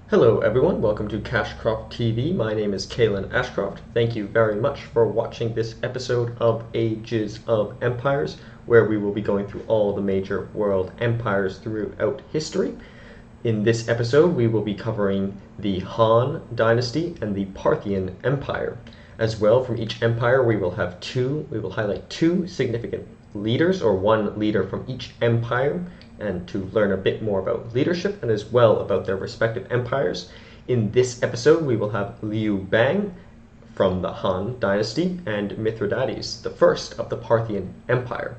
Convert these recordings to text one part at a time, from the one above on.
Hello everyone, welcome to CashcroftTV. My name is Kalen Ashcroft. Thank you very much for watching this episode of Ages of Empires, where we will be going through all the major world empires throughout history. In this episode, we will be covering the Han Dynasty and the Parthian Empire. As well, from each empire, we will highlight two significant leaders, or one leader from each empire, and to learn a bit more about leadership and as well about their respective empires. In this episode, we will have Liu Bang from the Han Dynasty and Mithridates, the first of the Parthian Empire.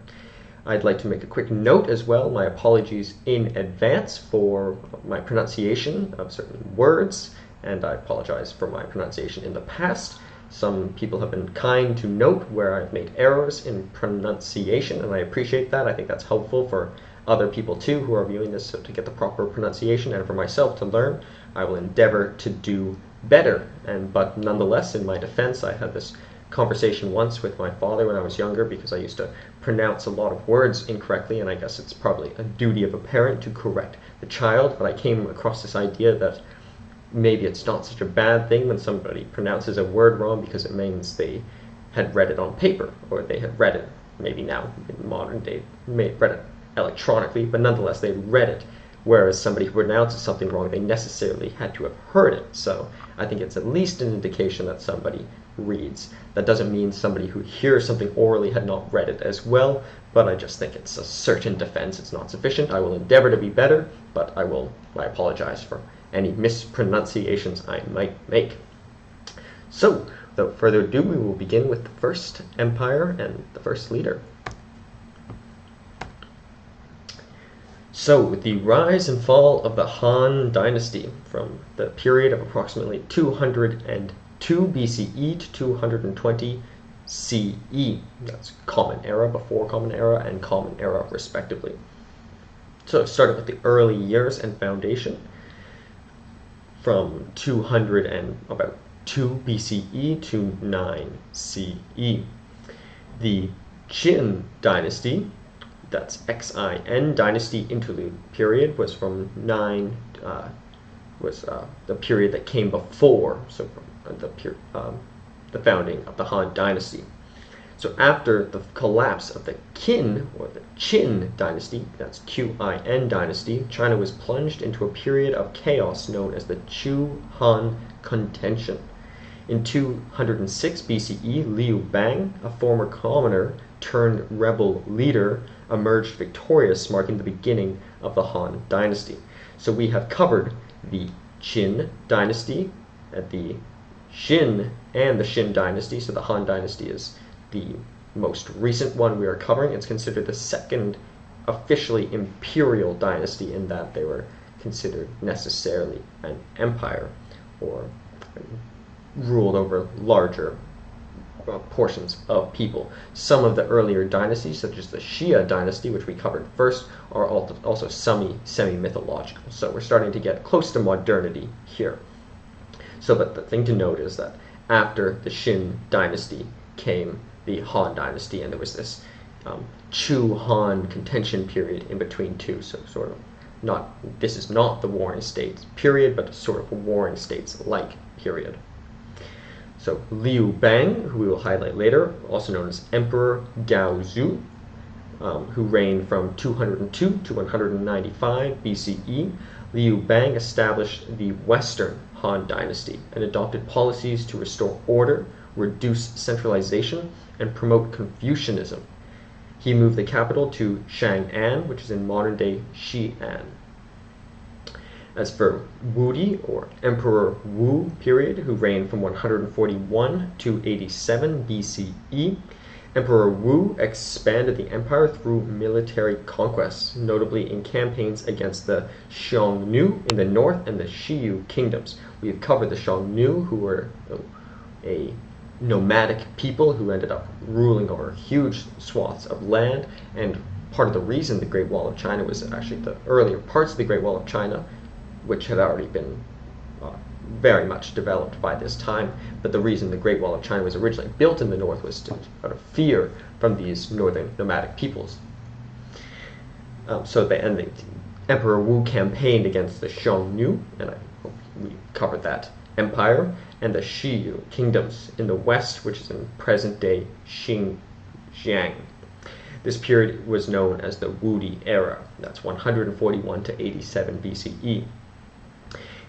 I'd like to make a quick note as well, my apologies in advance for my pronunciation of certain words, and I apologize for my pronunciation in the past. Some people have been kind to note where I've made errors in pronunciation, and I appreciate that. I think that's helpful for other people too who are viewing this to get the proper pronunciation, and for myself to learn. I will endeavor to do better. But nonetheless, in my defense, I had this conversation once with my father when I was younger because I used to pronounce a lot of words incorrectly, and I guess it's probably a duty of a parent to correct the child. But I came across this idea that maybe it's not such a bad thing when somebody pronounces a word wrong, because it means they had read it on paper, or they had read it, maybe now in modern day, read it electronically, but nonetheless they read it, whereas somebody who pronounces something wrong, they necessarily had to have heard it. So I think it's at least an indication that somebody reads. That doesn't mean somebody who hears something orally had not read it as well, but I just think it's a certain defense. It's not sufficient. I will endeavor to be better, but I apologize for any mispronunciations I might make. So without further ado, we will begin with the first empire and the first leader. So, the rise and fall of the Han Dynasty from the period of approximately 202 BCE to 220 CE. That's Common Era, before Common Era, and Common Era, respectively. So, starting with the early years and foundation, from 200 and about 2 BCE to 9 CE. The Qin Dynasty, that's Xin Dynasty interlude period, was from the period that came before, so the founding of the Han Dynasty. So after the collapse of the Qin, or the Qin Dynasty, that's Qin Dynasty, China was plunged into a period of chaos known as the Chu-Han contention. In 206 BCE, Liu Bang, a former commoner turned rebel leader, emerged victorious, marking the beginning of the Han Dynasty. So we have covered the Qin Dynasty, the Xin, and the Xin Dynasty. So the Han Dynasty is the most recent one we are covering. It's considered the second officially imperial dynasty, in that they were considered necessarily an empire, or ruled over larger portions of people. Some of the earlier dynasties, such as the Xia dynasty, which we covered first, are also semi-mythological. So we're starting to get close to modernity here. So, but the thing to note is that after the Xin dynasty came the Han dynasty, and there was this Chu-Han contention period in between two. So sort of this is not the Warring States period, but sort of a Warring States-like period. So Liu Bang, who we will highlight later, also known as Emperor Gaozu, who reigned from 202 to 195 BCE. Liu Bang established the Western Han Dynasty and adopted policies to restore order, reduce centralization, and promote Confucianism. He moved the capital to Chang'an, which is in modern-day Xi'an. As for Wudi, or Emperor Wu period, who reigned from 141 to 87 BCE, Emperor Wu expanded the empire through military conquests, notably in campaigns against the Xiongnu in the north and the Xiyu kingdoms. We have covered the Xiongnu, who were a nomadic people who ended up ruling over huge swaths of land, and part of the reason the Great Wall of China was actually the earlier parts of the Great Wall of China, which had already been very much developed by this time. But the reason the Great Wall of China was originally built in the north was out of fear from these northern nomadic peoples. So the Emperor Wu campaigned against the Xiongnu, and I hope we covered that empire, and the Shiyu kingdoms in the west, which is in present-day Xinjiang. This period was known as the Wudi era. That's 141 to 87 BCE.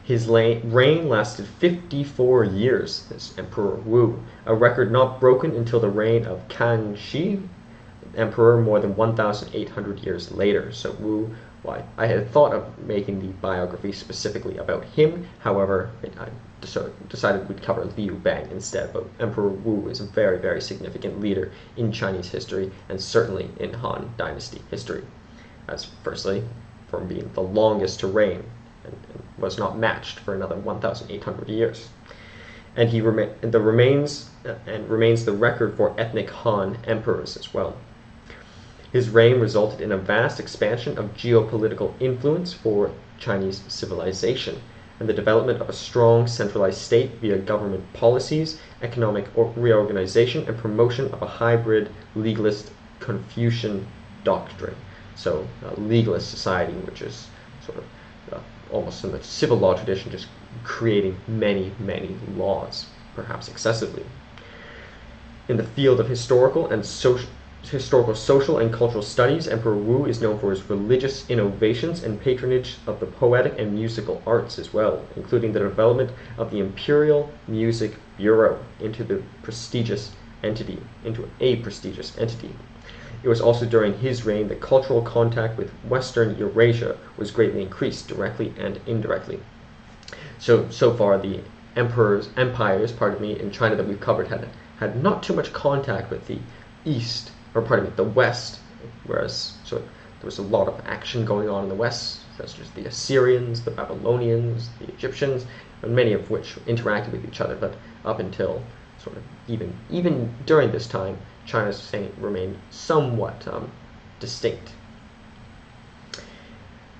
His reign lasted 54 years, this Emperor Wu, a record not broken until the reign of Kangxi Emperor more than 1,800 years later. So Wu, I had thought of making the biography specifically about him, however, I decided we'd cover Liu Bang instead, but Emperor Wu is a very, very significant leader in Chinese history, and certainly in Han Dynasty history, as firstly, from being the longest to reign, and was not matched for another 1,800 years. And he remains the record for ethnic Han emperors as well. His reign resulted in a vast expansion of geopolitical influence for Chinese civilization, and the development of a strong centralized state via government policies, economic reorganization, and promotion of a hybrid legalist Confucian doctrine. So a legalist society, which is sort of almost in the civil law tradition, just creating many, many laws, perhaps excessively. In the field of historical, social, and cultural studies, Emperor Wu is known for his religious innovations and patronage of the poetic and musical arts as well, including the development of the Imperial Music Bureau into a prestigious entity. It was also during his reign that cultural contact with Western Eurasia was greatly increased, directly and indirectly. So far the empires, in China that we've covered had not too much contact with the the West, whereas there was a lot of action going on in the West, such as the Assyrians, the Babylonians, the Egyptians, and many of which interacted with each other. But up until sort of even during this time, China's state remained somewhat distinct.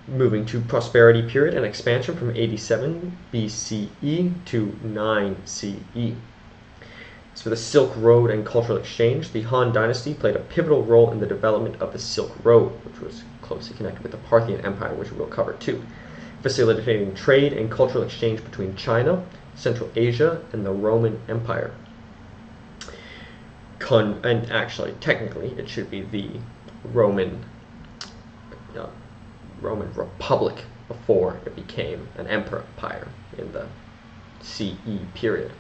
Moving to prosperity period and expansion from 87 BCE to 9 CE. As for the Silk Road and cultural exchange, the Han Dynasty played a pivotal role in the development of the Silk Road, which was closely connected with the Parthian Empire, which we'll cover too, facilitating trade and cultural exchange between China, Central Asia, and the Roman Empire. And actually, technically, it should be the Roman Republic before it became an empire in the CE period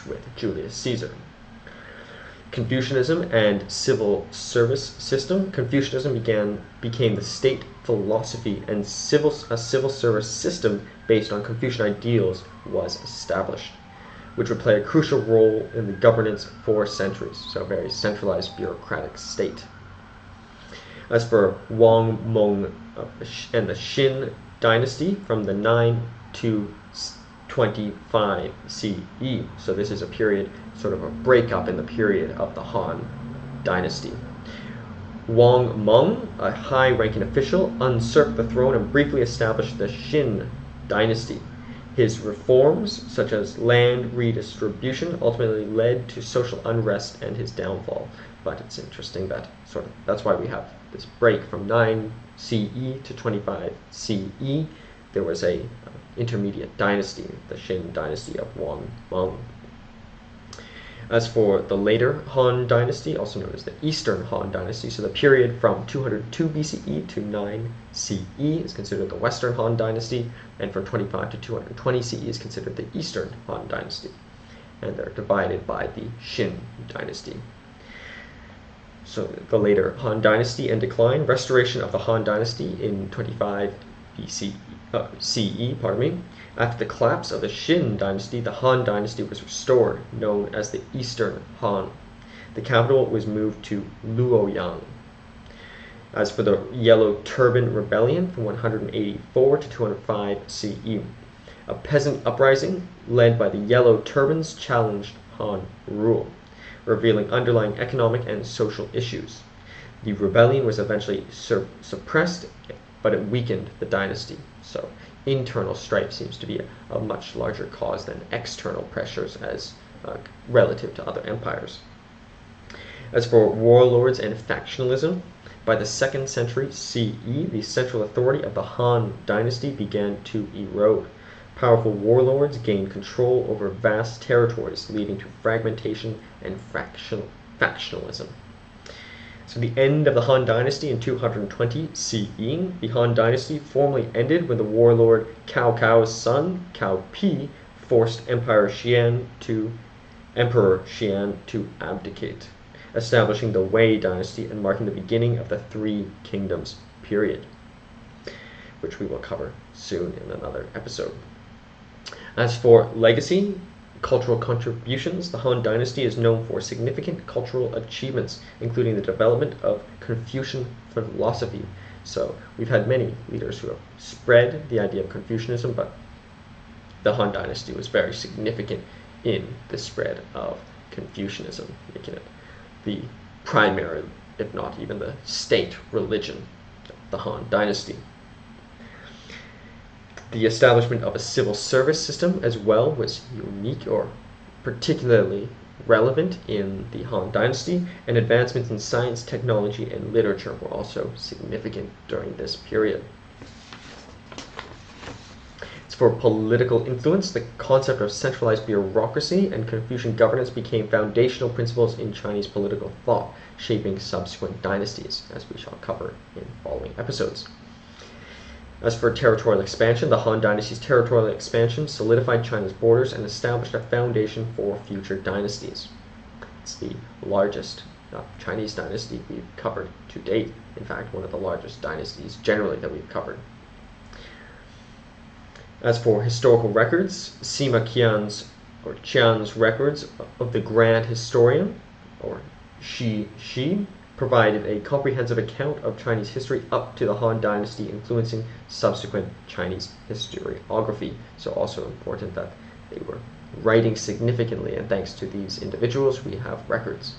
with Julius Caesar. Confucianism and civil service system. Confucianism became the state philosophy, and a civil service system based on Confucian ideals was established, which would play a crucial role in the governance for centuries. So a very centralized bureaucratic state. As for Wang Meng and the Xin Dynasty from the 9 to 25 CE. So this is a period, sort of a breakup in the period of the Han Dynasty. Wang Meng, a high-ranking official, usurped the throne and briefly established the Xin Dynasty. His reforms, such as land redistribution, ultimately led to social unrest and his downfall. But it's interesting that that's why we have this break from 9 CE to 25 CE. There was a intermediate dynasty, the Xin Dynasty of Wang Meng. As for the later Han Dynasty, also known as the Eastern Han Dynasty, so the period from 202 BCE to 9 CE is considered the Western Han Dynasty, and from 25 to 220 CE is considered the Eastern Han Dynasty. And they're divided by the Xin Dynasty. So the later Han Dynasty and decline, restoration of the Han Dynasty in 25 CE. After the collapse of the Xin Dynasty, the Han Dynasty was restored, known as the Eastern Han. The capital was moved to Luoyang. As for the Yellow Turban Rebellion from 184 to 205 CE, a peasant uprising led by the Yellow Turbans challenged Han rule, revealing underlying economic and social issues. The rebellion was eventually suppressed, but it weakened the dynasty. So internal strife seems to be a much larger cause than external pressures as relative to other empires. As for warlords and factionalism, by the 2nd century CE, the central authority of the Han Dynasty began to erode. Powerful warlords gained control over vast territories, leading to fragmentation and factionalism. So the end of the Han Dynasty in 220 CE. The Han Dynasty formally ended when the warlord Cao Cao's son, Cao Pi, forced Emperor Xian to abdicate, establishing the Wei Dynasty and marking the beginning of the Three Kingdoms period, which we will cover soon in another episode. As for legacy, cultural contributions, the Han Dynasty is known for significant cultural achievements, including the development of Confucian philosophy. So we've had many leaders who have spread the idea of Confucianism, but the Han Dynasty was very significant in the spread of Confucianism, making it the primary, if not even the state religion of the Han Dynasty. The establishment of a civil service system as well was unique or particularly relevant in the Han Dynasty, and advancements in science, technology, and literature were also significant during this period. As for political influence, the concept of centralized bureaucracy and Confucian governance became foundational principles in Chinese political thought, shaping subsequent dynasties, as we shall cover in following episodes. As for territorial expansion, the Han Dynasty's territorial expansion solidified China's borders and established a foundation for future dynasties. It's the largest Chinese dynasty we've covered to date. In fact, one of the largest dynasties generally that we've covered. As for historical records, Sima Qian's records of the Grand Historian, or Shi, provided a comprehensive account of Chinese history up to the Han Dynasty, influencing subsequent Chinese historiography. So also important that they were writing significantly, and thanks to these individuals, we have records.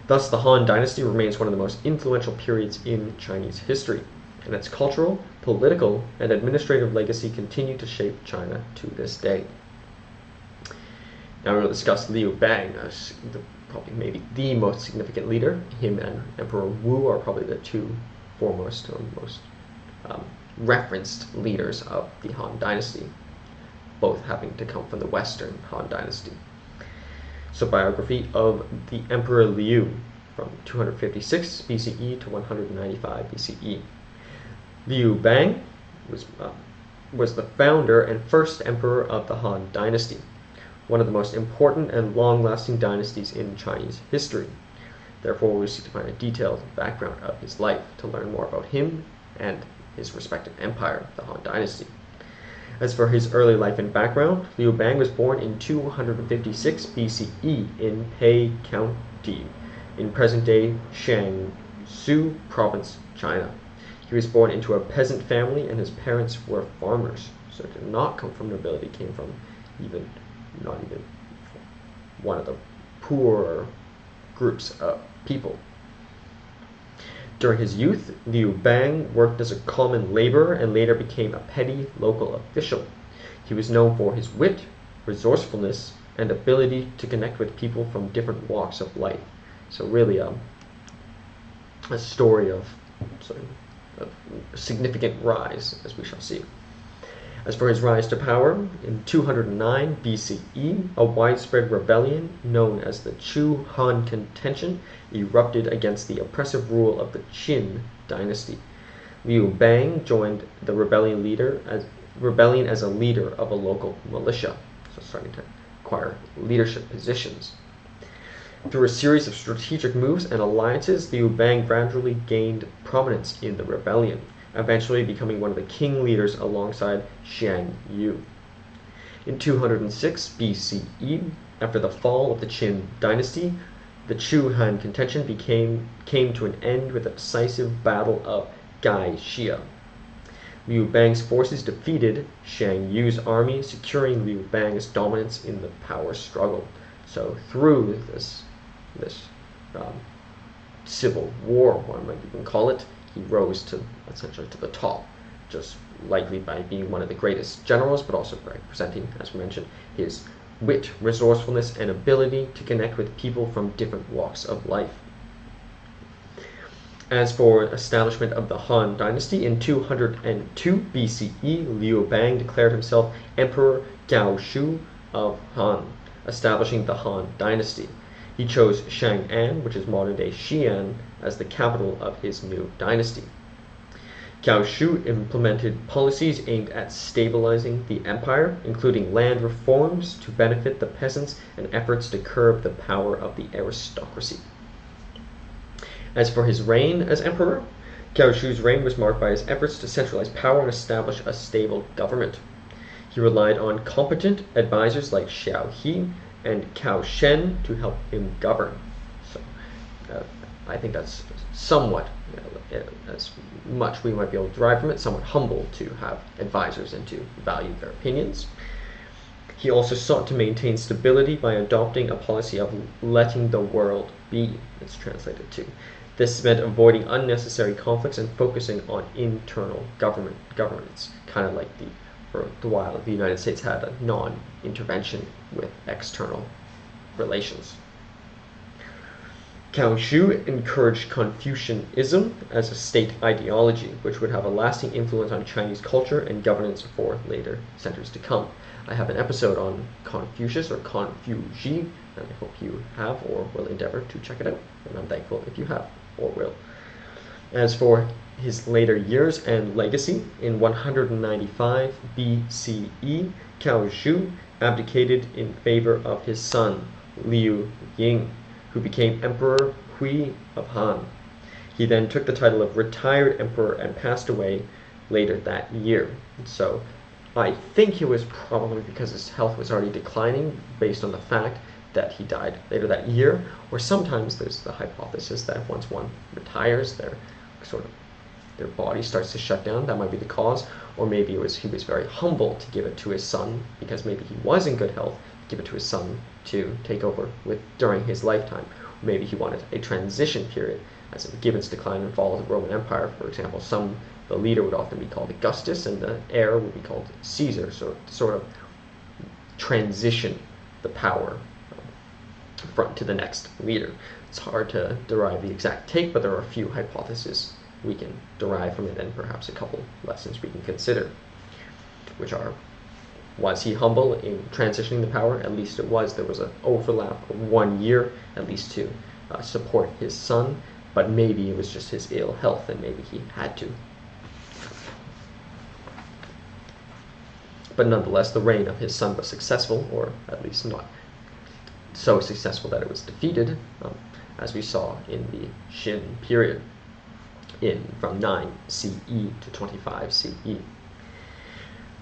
Thus, the Han Dynasty remains one of the most influential periods in Chinese history, and its cultural, political, and administrative legacy continue to shape China to this day. Now we will discuss Liu Bang as probably maybe the most significant leader. Him and Emperor Wu are probably the two foremost or most referenced leaders of the Han Dynasty, both having to come from the Western Han Dynasty. So biography of the Emperor Liu from 256 BCE to 195 BCE. Liu Bang was the founder and first emperor of the Han Dynasty, one of the most important and long-lasting dynasties in Chinese history. Therefore, we seek to find a detailed background of his life to learn more about him and his respective empire, the Han Dynasty. As for his early life and background, Liu Bang was born in 256 BCE in Pei County, in present-day Jiangsu Province, China. He was born into a peasant family, and his parents were farmers, so did not come from nobility, came from not even one of the poorer groups of people. During his youth, Liu Bang worked as a common laborer and later became a petty local official. He was known for his wit, resourcefulness, and ability to connect with people from different walks of life. So really a story of significant rise, as we shall see. As for his rise to power, in 209 BCE, a widespread rebellion known as the Chu Han Contention erupted against the oppressive rule of the Qin dynasty. Liu Bang joined the rebellion as a leader of a local militia, so starting to acquire leadership positions. Through a series of strategic moves and alliances, Liu Bang gradually gained prominence in the rebellion, eventually becoming one of the king leaders alongside Xiang Yu. In 206 BCE, after the fall of the Qin dynasty, the Chu Han contention came to an end with a decisive battle of Gai Xia. Liu Bang's forces defeated Xiang Yu's army, securing Liu Bang's dominance in the power struggle. So through this civil war, one might even call it, he rose to essentially to the top, just likely by being one of the greatest generals, but also by presenting, as we mentioned, his wit, resourcefulness, and ability to connect with people from different walks of life. As for establishment of the Han Dynasty, in 202 BCE, Liu Bang declared himself Emperor Gaoshu of Han, establishing the Han Dynasty. He chose Chang'an, which is modern-day Xi'an, as the capital of his new dynasty. Gaoshu implemented policies aimed at stabilizing the empire, including land reforms to benefit the peasants and efforts to curb the power of the aristocracy. As for his reign as emperor, Gaoshu's reign was marked by his efforts to centralize power and establish a stable government. He relied on competent advisors like Xiao He and Cao Shen to help him govern. So, I think that's somewhat, as much we might be able to derive from it, somewhat humble to have advisors and to value their opinions. He also sought to maintain stability by adopting a policy of letting the world be, it's translated to. This meant avoiding unnecessary conflicts and focusing on internal governance, kind of like for the while the United States had a non-intervention with external relations. Gaoshu encouraged Confucianism as a state ideology, which would have a lasting influence on Chinese culture and governance for later centuries to come. I have an episode on Confucius, or Confuci, and I hope you have or will endeavor to check it out, and I'm thankful if you have or will. As for his later years and legacy, in 195 BCE, Gaoshu abdicated in favor of his son, Liu Ying, who became Emperor Hui of Han. He then took the title of retired emperor and passed away later that year. So I think it was probably because his health was already declining based on the fact that he died later that year, or sometimes there's the hypothesis that once one retires, their body starts to shut down. That might be the cause, or maybe he was very humble to give it to his son because maybe he was in good health, give it to his son to take over during his lifetime. Maybe he wanted a transition period, as in Gibbon's decline and fall of the Roman Empire, for example. The leader would often be called Augustus, and the heir would be called Caesar, so to sort of transition the power to the next leader. It's hard to derive the exact take, but there are a few hypotheses we can derive from it, and perhaps a couple lessons we can consider, which are: was he humble in transitioning the power? At least there was an overlap of 1 year, at least to support his son, but maybe it was just his ill health and maybe he had to. But nonetheless, the reign of his son was successful, or at least not so successful that it was defeated, as we saw in the Xin period, from 9 CE to 25 CE.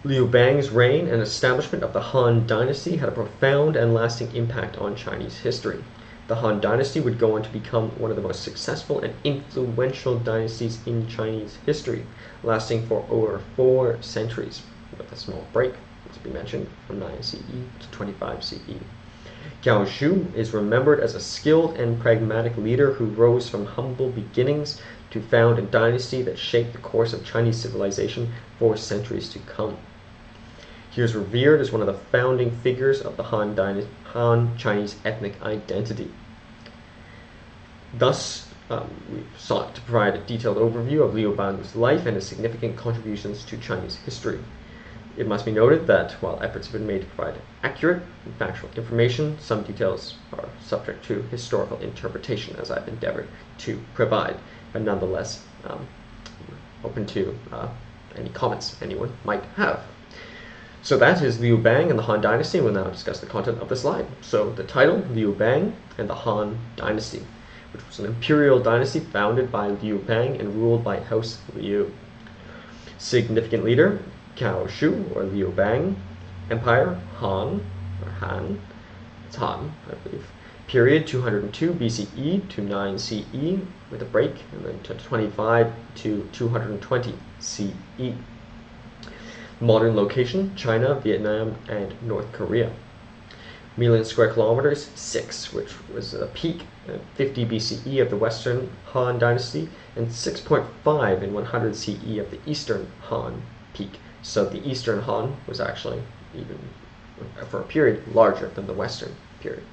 Liu Bang's reign and establishment of the Han Dynasty had a profound and lasting impact on Chinese history. The Han Dynasty would go on to become one of the most successful and influential dynasties in Chinese history, lasting for over 4 centuries, with a small break, to be mentioned, from 9 CE to 25 CE. Gaoshu is remembered as a skilled and pragmatic leader who rose from humble beginnings to found a dynasty that shaped the course of Chinese civilization for centuries to come. He is revered as one of the founding figures of the Han Chinese ethnic identity. Thus, we sought to provide a detailed overview of Liu Bang's life and his significant contributions to Chinese history. It must be noted that while efforts have been made to provide accurate and factual information, some details are subject to historical interpretation, as I've endeavored to provide, but nonetheless open to any comments anyone might have. So that is Liu Bang and the Han Dynasty. We'll now discuss the content of the slide. So the title, Liu Bang and the Han Dynasty, which was an imperial dynasty founded by Liu Bang and ruled by House Liu. Significant leader, Gaoshu, or Liu Bang. Empire, Han, or Han. It's Han, I believe. Period, 202 BCE to 9 CE, with a break, and then to 25 to 220 CE. Modern location, China, Vietnam, and North Korea. Million square kilometers, 6, which was a peak at 50 BCE of the Western Han Dynasty, and 6.5 in 100 CE of the Eastern Han peak. So the Eastern Han was actually, even for a period, larger than the Western period.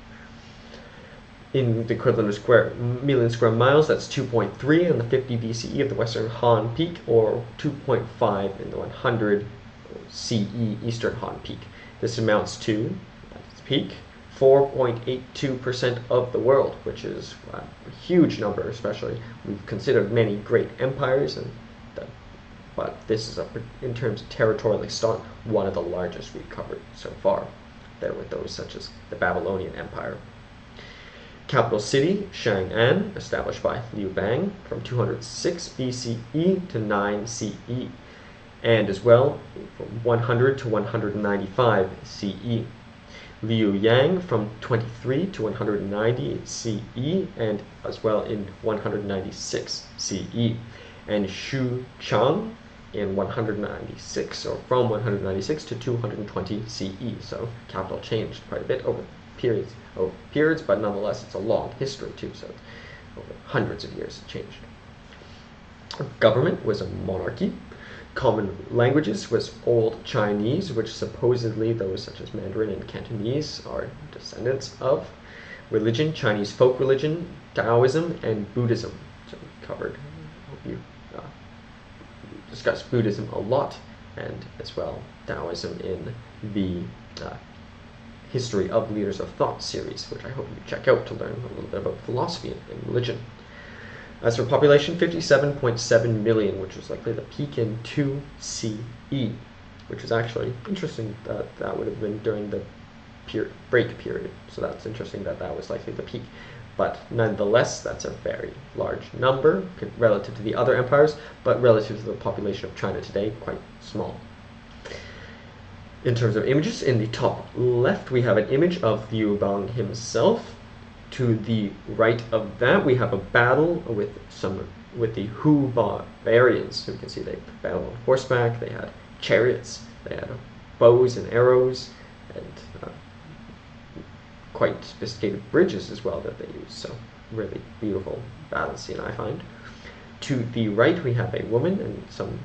in the equivalent of million square miles, that's 2.3 on the 50 BCE of the Western Han Peak, or 2.5 in the 100 CE Eastern Han Peak. This amounts to, at its peak, 4.82% of the world, which is a huge number, especially we've considered many great empires, but this is, in terms of territorial extent, one of the largest we've covered so far. There were those such as the Babylonian Empire. Capital city, Chang'an, established by Liu Bang from 206 BCE to 9 CE, and as well from 100 to 195 CE. Liu Yang from 23 to 190 CE, and as well in 196 CE. And Xu Chang in 196, or from 196 to 220 CE. So capital changed quite a bit over periods, but nonetheless it's a long history too, so over hundreds of years it changed. Government was a monarchy. Common languages was Old Chinese, which supposedly those such as Mandarin and Cantonese are descendants of. Religion, Chinese folk religion, Taoism, and Buddhism. So we covered, you discussed Buddhism a lot, and as well Taoism in the History of Leaders of Thought series, which I hope you check out to learn a little bit about philosophy and religion. As for population, 57.7 million, which was likely the peak in 2 CE, which is actually interesting that that would have been during the break period. So that's interesting that that was likely the peak. But nonetheless, that's a very large number relative to the other empires, but relative to the population of China today, quite small. In terms of images, in the top left, we have an image of Liu Bang himself. To the right of that, we have a battle with the Hu barbarians. So you can see they battled on horseback, they had chariots, they had bows and arrows, and quite sophisticated bridges as well that they used. So really beautiful battle scene, I find. To the right, we have a woman and some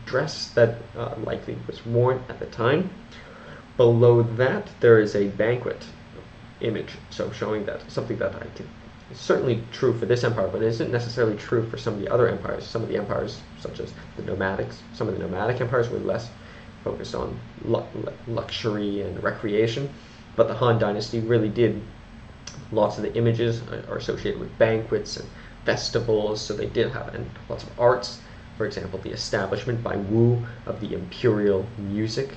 dress that likely was worn at the time. Below that, there is a banquet image, so showing that something that is certainly true for this empire, but isn't necessarily true for some of the other empires. Some of the empires, such as the nomadics, some of the nomadic empires were less focused on luxury and recreation, but the Han Dynasty really did. Lots of the images are associated with banquets and festivals, so they did have, and lots of arts. For example, the establishment by Wu of the Imperial Music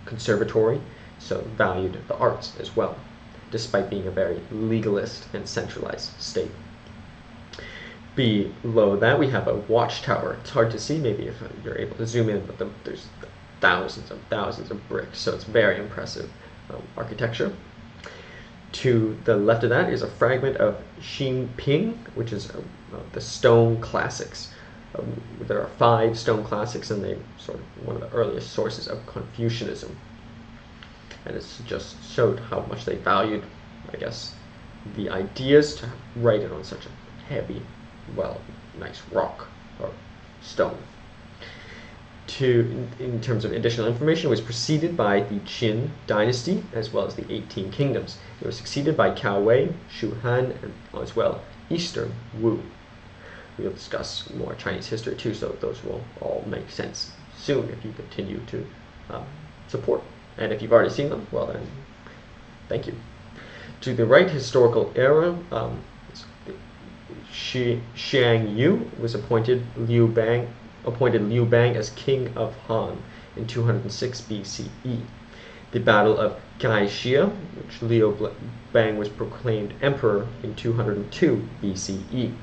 Conservatory, so valued the arts as well, despite being a very legalist and centralized state. Below that, we have a watchtower. It's hard to see, maybe if you're able to zoom in, but there's thousands of bricks, so it's very impressive architecture. To the left of that is a fragment of Xinping, which is the stone classics. There are 5 stone classics, and they're sort of one of the earliest sources of Confucianism. And it's just showed how much they valued, I guess, the ideas to write it on such a heavy, nice rock or stone. In terms of additional information, it was preceded by the Qin Dynasty as well as the 18 Kingdoms. It was succeeded by Cao Wei, Shu Han, and as well Eastern Wu. We'll discuss more Chinese history too, so those will all make sense soon if you continue to support. And if you've already seen them, well then, thank you. To the right, historical era, Xiang Yu was appointed Liu Bang as king of Han in 206 BCE. The Battle of Kaixia, which Liu Bang was proclaimed emperor in 202 BCE.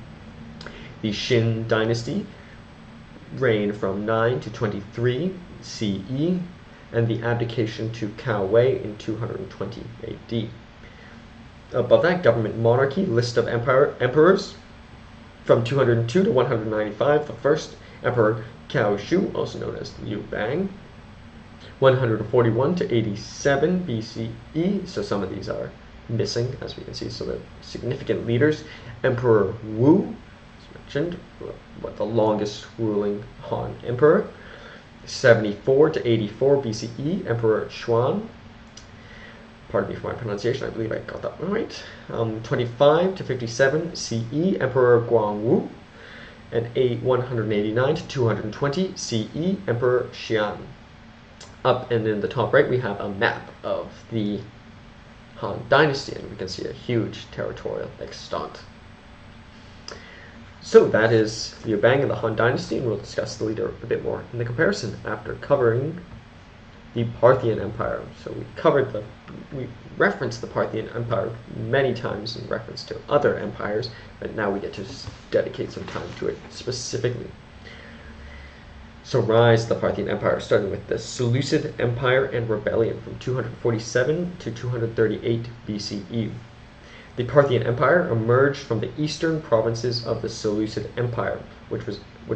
The Qin Dynasty reigned from 9 to 23 CE, and the abdication to Cao Wei in 220 AD. Above that, government monarchy, list of emperors from 202 to 195. The first Emperor Cao Shu, also known as Liu Bang, 141 to 87 BCE. So some of these are missing, as we can see. So they're significant leaders. Emperor Wu, as mentioned, the longest ruling Han emperor. 74 to 84 BCE, Emperor Xuan. Pardon me for my pronunciation, I believe I got that one right. 25 to 57 CE, Emperor Guangwu. And 189 to 220 CE, Emperor Xian. Up and in the top right, we have a map of the Han Dynasty, and we can see a huge territorial extent. So that is Liu Bang and the Han Dynasty, and we'll discuss the leader a bit more in the comparison after covering the Parthian Empire. So we referenced the Parthian Empire many times in reference to other empires, but now we get to dedicate some time to it specifically. So rise of the Parthian Empire, starting with the Seleucid Empire and rebellion from 247 to 238 BCE. The Parthian Empire emerged from the eastern provinces of the Seleucid Empire, which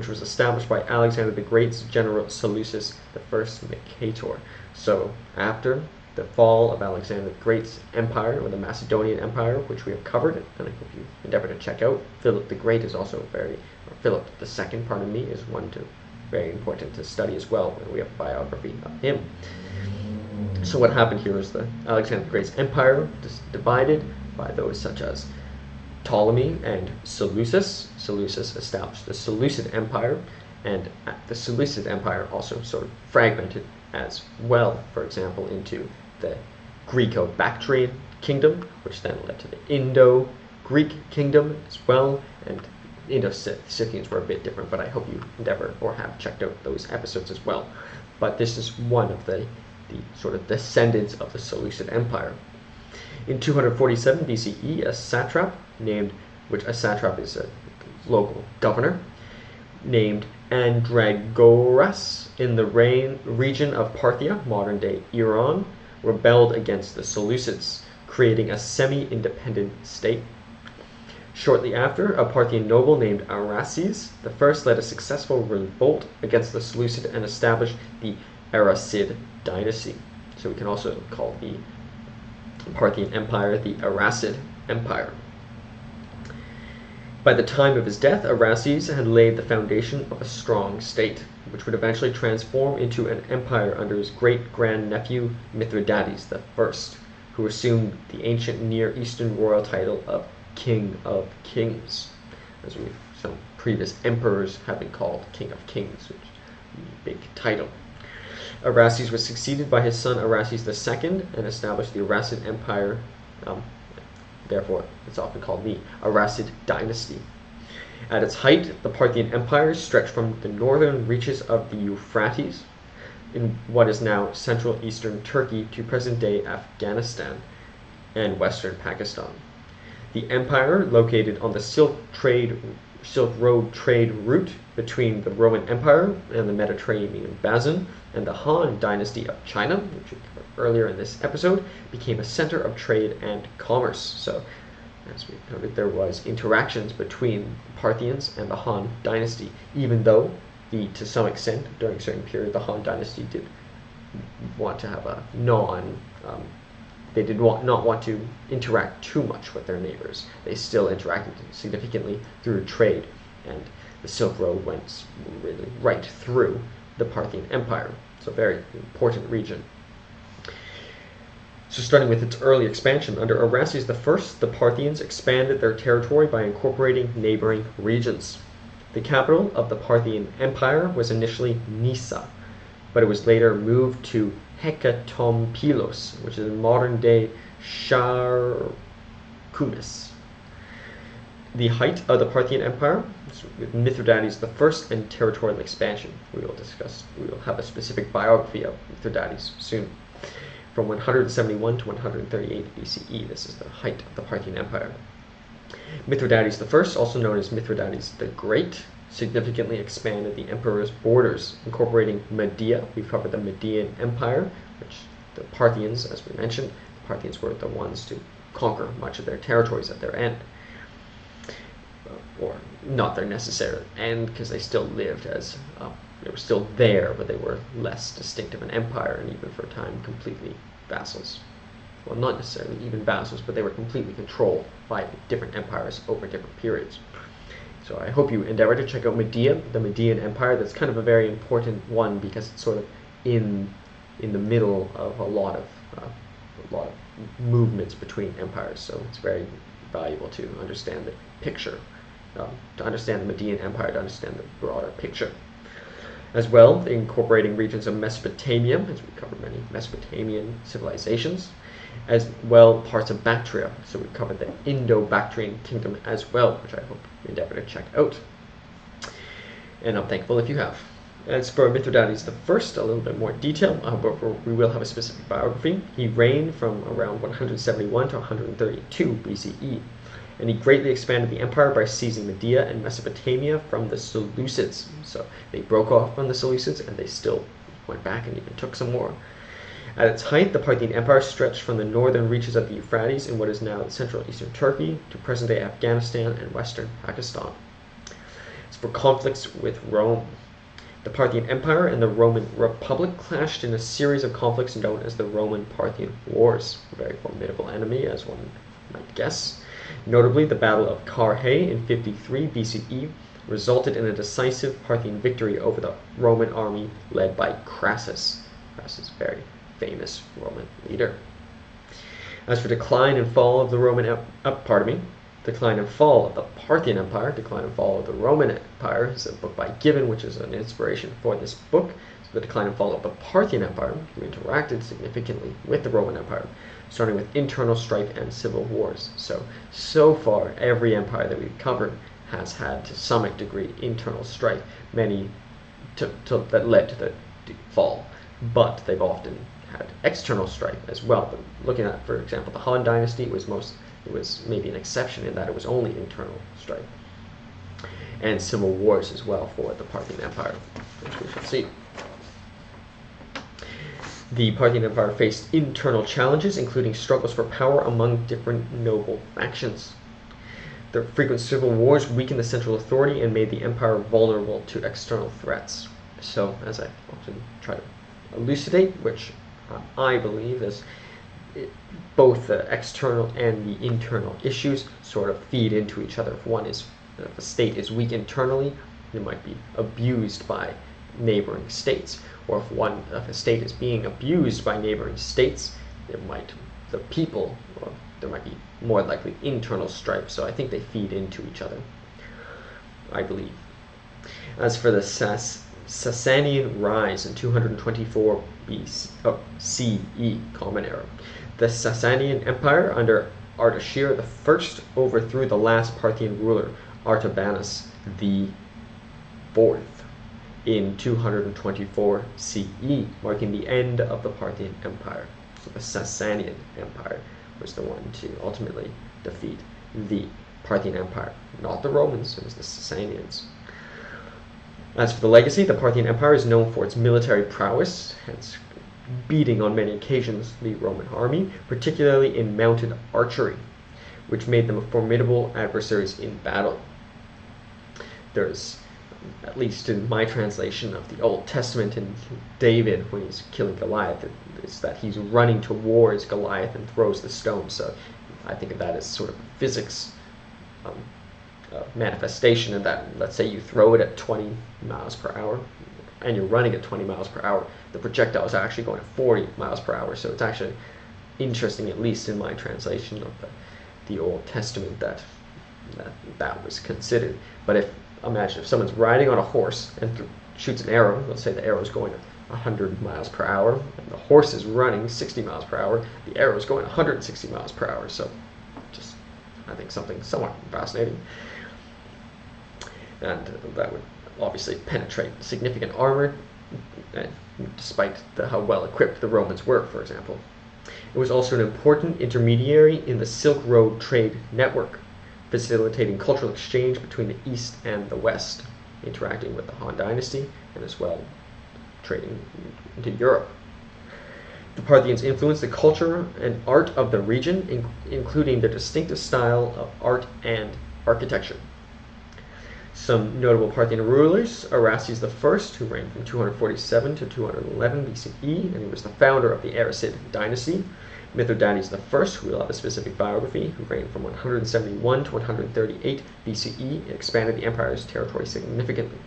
was established by Alexander the Great's general Seleucus I Nicator. So after the fall of Alexander the Great's empire, or the Macedonian Empire, which we have covered, and I hope you endeavor to check out. Philip the Great is also Philip II, pardon me, is one very important to study as well, and we have a biography of him. So what happened here is the Alexander the Great's empire was divided by those such as Ptolemy and Seleucus. Seleucus established the Seleucid Empire, and the Seleucid Empire also sort of fragmented as well, for example, into the Greco-Bactrian kingdom, which then led to the Indo-Greek kingdom as well, and Indo-Scythians were a bit different, but I hope you endeavor or have checked out those episodes as well. But this is one of the sort of descendants of the Seleucid Empire. In 247 BCE, a satrap a satrap is a local governor, named Andragoras in the region of Parthia, modern-day Iran, rebelled against the Seleucids, creating a semi-independent state. Shortly after, a Parthian noble named Arases I led a successful revolt against the Seleucid and established the Aracid dynasty. So we can also call the Parthian Empire the Aracid Empire. By the time of his death, Arases had laid the foundation of a strong state, which would eventually transform into an empire under his great-grandnephew Mithridates I, who assumed the ancient Near Eastern royal title of King of Kings, as some previous emperors have been called King of Kings, which is a big title. Arases was succeeded by his son Arases II and established the Aracid Empire. Therefore, it's often called the Aracid Dynasty. At its height, the Parthian Empire stretched from the northern reaches of the Euphrates in what is now central eastern Turkey to present-day Afghanistan and western Pakistan. The empire, located on the Silk Road trade route between the Roman Empire and the Mediterranean basin and the Han Dynasty of China, which we covered earlier in this episode, became a center of trade and commerce. So, as we noted, there was interactions between the Parthians and the Han Dynasty, even though to some extent, during a certain period, the Han Dynasty did want to have a they did not want to interact too much with their neighbors. They still interacted significantly through trade, and the Silk Road went really right through the Parthian Empire. So a very important region. So starting with its early expansion, under Arases I, the Parthians expanded their territory by incorporating neighboring regions. The capital of the Parthian Empire was initially Nisa, but it was later moved to Hekatompilos, which is modern-day Sharkumis. The height of the Parthian Empire, with Mithridates I and territorial expansion. We will have a specific biography of Mithridates soon. From 171 to 138 BCE, this is the height of the Parthian Empire. Mithridates I, also known as Mithridates the Great, significantly expanded the emperor's borders, incorporating Media. We've covered the Median Empire, which the Parthians, as we mentioned, the Parthians were the ones to conquer much of their territories at their end. Or not their necessary end, because they still lived as, they were still there, but they were less distinct of an empire, and even for a time completely vassals. Well, not necessarily even vassals, but they were completely controlled by different empires over different periods. So I hope you endeavor to check out Media, the Median Empire. That's kind of a very important one because it's sort of in the middle of a lot of a lot of movements between empires, so it's very valuable to understand the picture, to understand the Median Empire, to understand the broader picture. As well, incorporating regions of Mesopotamia, as we covered many Mesopotamian civilizations, as well parts of Bactria. So we covered the Indo-Bactrian kingdom as well, which I hope you endeavor to check out. And I'm thankful if you have. As for Mithridates the First, a little bit more detail, however, we will have a specific biography. He reigned from around 171 to 132 BCE, and he greatly expanded the empire by seizing Media and Mesopotamia from the Seleucids. So they broke off from the Seleucids, and they still went back and even took some more. At its height, the Parthian Empire stretched from the northern reaches of the Euphrates in what is now central eastern Turkey to present-day Afghanistan and western Pakistan. As for conflicts with Rome, the Parthian Empire and the Roman Republic clashed in a series of conflicts known as the Roman-Parthian Wars, a very formidable enemy, as one might guess. Notably, the Battle of Carrhae in 53 BCE resulted in a decisive Parthian victory over the Roman army led by Crassus. Crassus, very famous Roman leader. As for decline and fall of the decline and fall of the Parthian Empire, decline and fall of the Roman Empire is a book by Gibbon, which is an inspiration for this book. So the decline and fall of the Parthian Empire, who interacted significantly with the Roman Empire, starting with internal strife and civil wars. So far, every empire that we've covered has had, to some degree, internal strife, many that led to the fall, but they've often had external strife as well. But looking at, for example, the Han Dynasty, it was maybe an exception in that it was only internal strife, and civil wars as well for the Parthian Empire, which we shall see. The Parthian Empire faced internal challenges, including struggles for power among different noble factions. The frequent civil wars weakened the central authority and made the empire vulnerable to external threats. So, as I often try to elucidate, which I believe is both the external and the internal issues sort of feed into each other. If a state is weak internally, it might be abused by neighboring states, or if a state is being abused by neighboring states, there might be more likely internal strife. So I think they feed into each other, I believe. As for the Sasanian rise in 224 BCE, Common Era, the Sasanian Empire under Ardashir I overthrew the last Parthian ruler, Artabanus IV, in 224 CE, marking the end of the Parthian Empire. So the Sasanian Empire was the one to ultimately defeat the Parthian Empire. Not the Romans, it was the Sasanians. As for the legacy, the Parthian Empire is known for its military prowess, hence beating on many occasions the Roman army, particularly in mounted archery, which made them formidable adversaries in battle. There's, at least in my translation of the Old Testament, in David, when he's killing Goliath, it's that he's running towards Goliath and throws the stone. So I think of that as sort of physics manifestation, in that, let's say you throw it at 20 miles per hour and you're running at 20 miles per hour, the projectile is actually going at 40 miles per hour. So it's actually interesting, at least in my translation of the Old Testament, that was considered. But imagine if someone's riding on a horse and shoots an arrow, let's say the arrow is going at 100 miles per hour, and the horse is running 60 miles per hour, the arrow is going 160 miles per hour. So just, I think, something somewhat fascinating. And that would obviously penetrate significant armor, despite how well equipped the Romans were, for example. It was also an important intermediary in the Silk Road trade network, facilitating cultural exchange between the East and the West, interacting with the Han Dynasty, and as well trading into Europe. The Parthians influenced the culture and art of the region, including their distinctive style of art and architecture. Some notable Parthian rulers: Arases I, who reigned from 247 to 211 BCE, and he was the founder of the Aracid dynasty. Mithridates I, who will have a specific biography, who reigned from 171 to 138 BCE, and expanded the empire's territory significantly.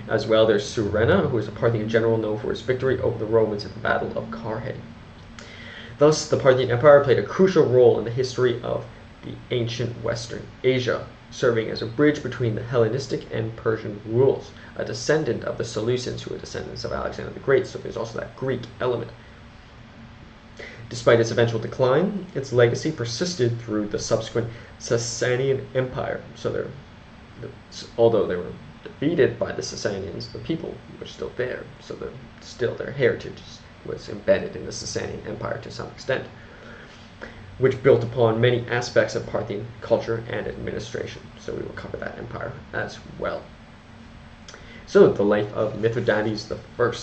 As well, there's Surena, who was a Parthian general known for his victory over the Romans at the Battle of Carrhae. Thus, the Parthian Empire played a crucial role in the history of the ancient Western Asia, serving as a bridge between the Hellenistic and Persian rules, a descendant of the Seleucids, who were descendants of Alexander the Great, so there's also that Greek element. Despite its eventual decline, its legacy persisted through the subsequent Sasanian Empire. So although they were defeated by the Sasanians, the people were still there, so still their heritage was embedded in the Sasanian Empire to some extent, which built upon many aspects of Parthian culture and administration. So we will cover that empire as well. So the life of Mithridates I.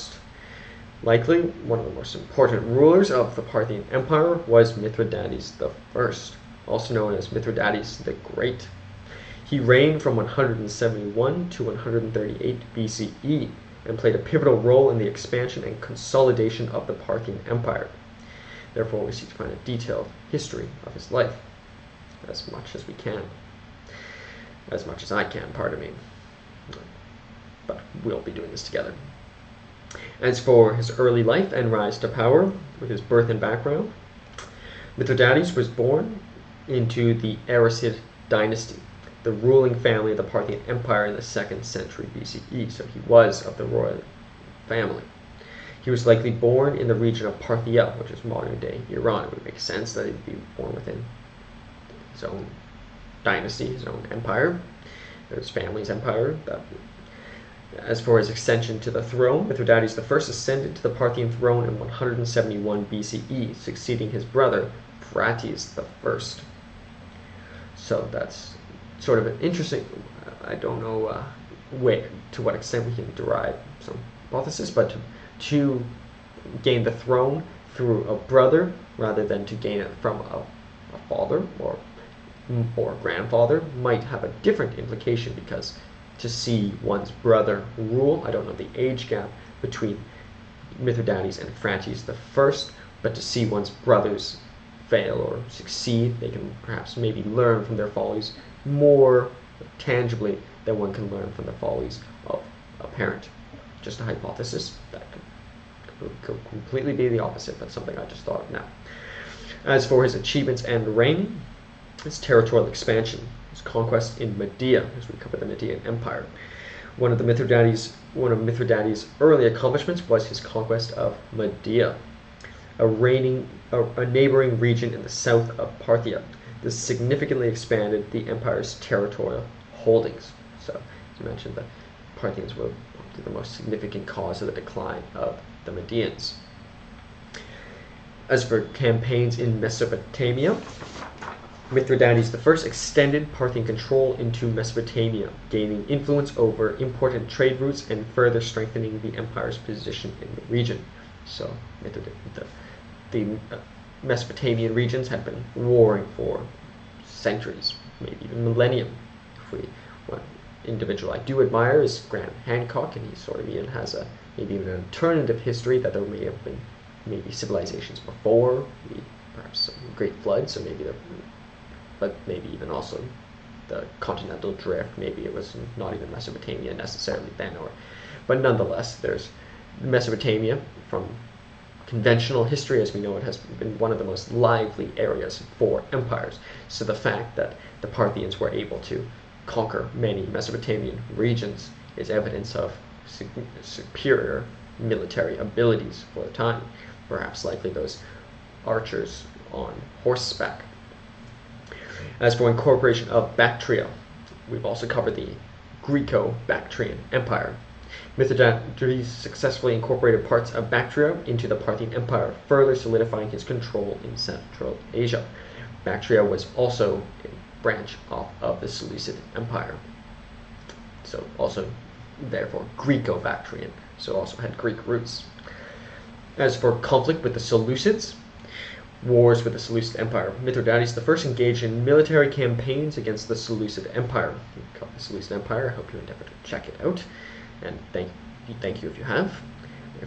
Likely one of the most important rulers of the Parthian Empire was Mithridates I, also known as Mithridates the Great. He reigned from 171 to 138 BCE and played a pivotal role in the expansion and consolidation of the Parthian Empire. Therefore, we seek to find a detailed history of his life, as much as we can. As much as I can, pardon me. But we'll be doing this together. As for his early life and rise to power, with his birth and background, Mithridates was born into the Han Dynasty, the ruling family of the Parthian Empire in the 2nd century BCE, so he was of the royal family. He was likely born in the region of Parthia, which is modern-day Iran. It would make sense that he'd be born within his own dynasty, his own empire, his family's empire. As for his ascension to the throne, Mithridates I ascended to the Parthian throne in 171 BCE, succeeding his brother, Pease I. So that's sort of an interesting, I don't know to what extent we can derive some hypothesis, but to gain the throne through a brother rather than to gain it from a father or grandfather might have a different implication, because to see one's brother rule, I don't know the age gap between Mithridates and Pease I, but to see one's brothers fail or succeed, they can perhaps maybe learn from their follies more tangibly than one can learn from the follies of a parent. Just a hypothesis. That could completely be the opposite, but something I just thought of now. As for his achievements and reign, his territorial expansion, his conquest in Media, as we cover the Median Empire. One of Mithridates' early accomplishments was his conquest of Media, a neighboring region in the south of Parthia. This significantly expanded the empire's territorial holdings. So, as you mentioned, the Parthians were the most significant cause of the decline of the Medians. As for campaigns in Mesopotamia, Mithridates I extended Parthian control into Mesopotamia, gaining influence over important trade routes and further strengthening the empire's position in the region. So the Mesopotamian regions had been warring for centuries, maybe even millennium. One individual I do admire is Graham Hancock, and he sort of even has maybe even an alternative history that there may have been maybe civilizations before, perhaps some great floods, so but maybe even also the continental drift. Maybe it was not even Mesopotamia necessarily then, but nonetheless, there's Mesopotamia. From conventional history, as we know, it has been one of the most lively areas for empires. So the fact that the Parthians were able to conquer many Mesopotamian regions is evidence of superior military abilities for the time, perhaps likely those archers on horseback. As for incorporation of Bactria, we've also covered the Greco-Bactrian Empire. Mithridates successfully incorporated parts of Bactria into the Parthian Empire, further solidifying his control in Central Asia. Bactria was also a branch of the Seleucid Empire, so also therefore Greco-Bactrian, so also had Greek roots. As for conflict with the Seleucids, wars with the Seleucid Empire, Mithridates I engaged in military campaigns against the Seleucid Empire. The Seleucid Empire, I hope you endeavor to check it out, and thank you if you have,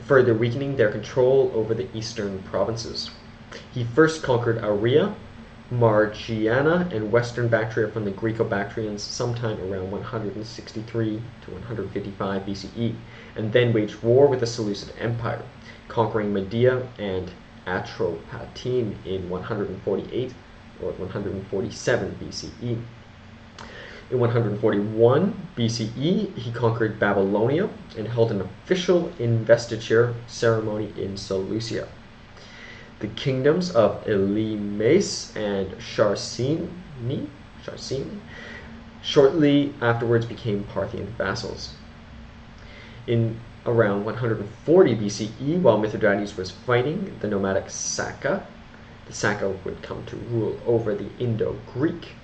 further weakening their control over the eastern provinces. He first conquered Aurea, Margiana, and western Bactria from the Greco-Bactrians sometime around 163 to 155 BCE, and then waged war with the Seleucid Empire, conquering Media and Atropatene in 148 or 147 BCE. In 141 BCE, he conquered Babylonia and held an official investiture ceremony in Seleucia. The kingdoms of Elymas and Sharsini shortly afterwards became Parthian vassals. In around 140 BCE, while Mithridates was fighting the nomadic Saka, the Saka would come to rule over the Indo-Greek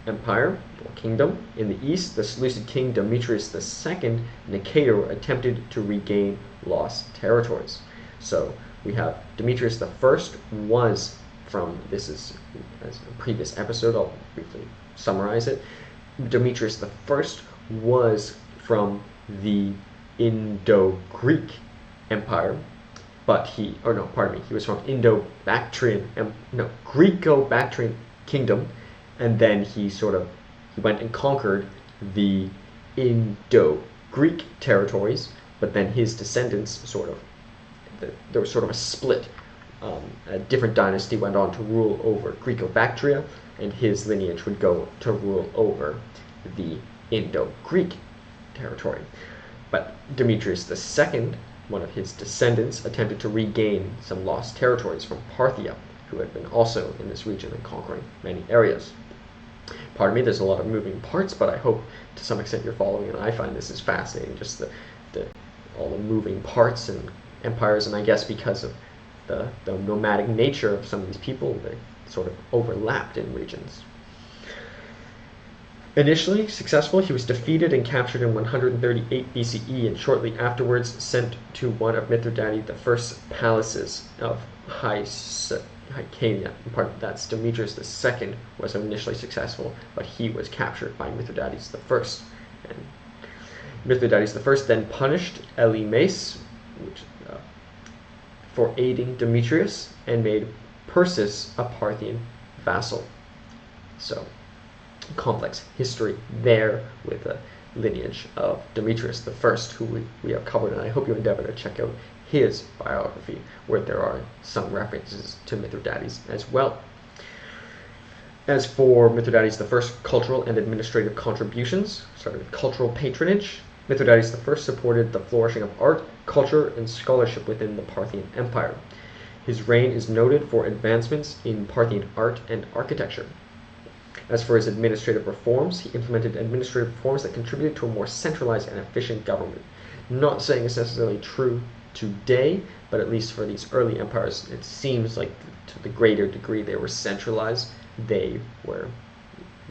Empire or kingdom. In the east, the Seleucid king Demetrius II Nicator attempted to regain lost territories. So we have Demetrius I was from, this is as a previous episode, I'll briefly summarize it. Demetrius I was from the Indo-Greek Empire, but he was from Greco-Bactrian kingdom, and then he went and conquered the Indo-Greek territories, but then his descendants there was sort of a split. A different dynasty went on to rule over Greco-Bactria, and his lineage would go to rule over the Indo-Greek territory. But Demetrius II, one of his descendants, attempted to regain some lost territories from Parthia, who had been also in this region and conquering many areas. Pardon me, there's a lot of moving parts, but I hope to some extent you're following, and I find this is fascinating, just all the moving parts and empires, and I guess because of the nomadic nature of some of these people, they sort of overlapped in regions. Initially successful, he was defeated and captured in 138 BCE, and shortly afterwards sent to one of Mithridates I's palaces of Hyrcania. That's Demetrius II was initially successful, but he was captured by Mithridates I. And Mithridates I then punished Elymas for aiding Demetrius and made Persis a Parthian vassal. So, complex history there with the lineage of Demetrius I, who we have covered, and I hope you endeavor to check out his biography, where there are some references to Mithridates as well. As for Mithridates I's cultural and administrative contributions, starting with cultural patronage, Mithridates I supported the flourishing of art, culture, and scholarship within the Parthian Empire. His reign is noted for advancements in Parthian art and architecture. As for his administrative reforms, he implemented administrative reforms that contributed to a more centralized and efficient government. Not saying it's necessarily true today, but at least for these early empires, it seems like to the greater degree they were centralized, they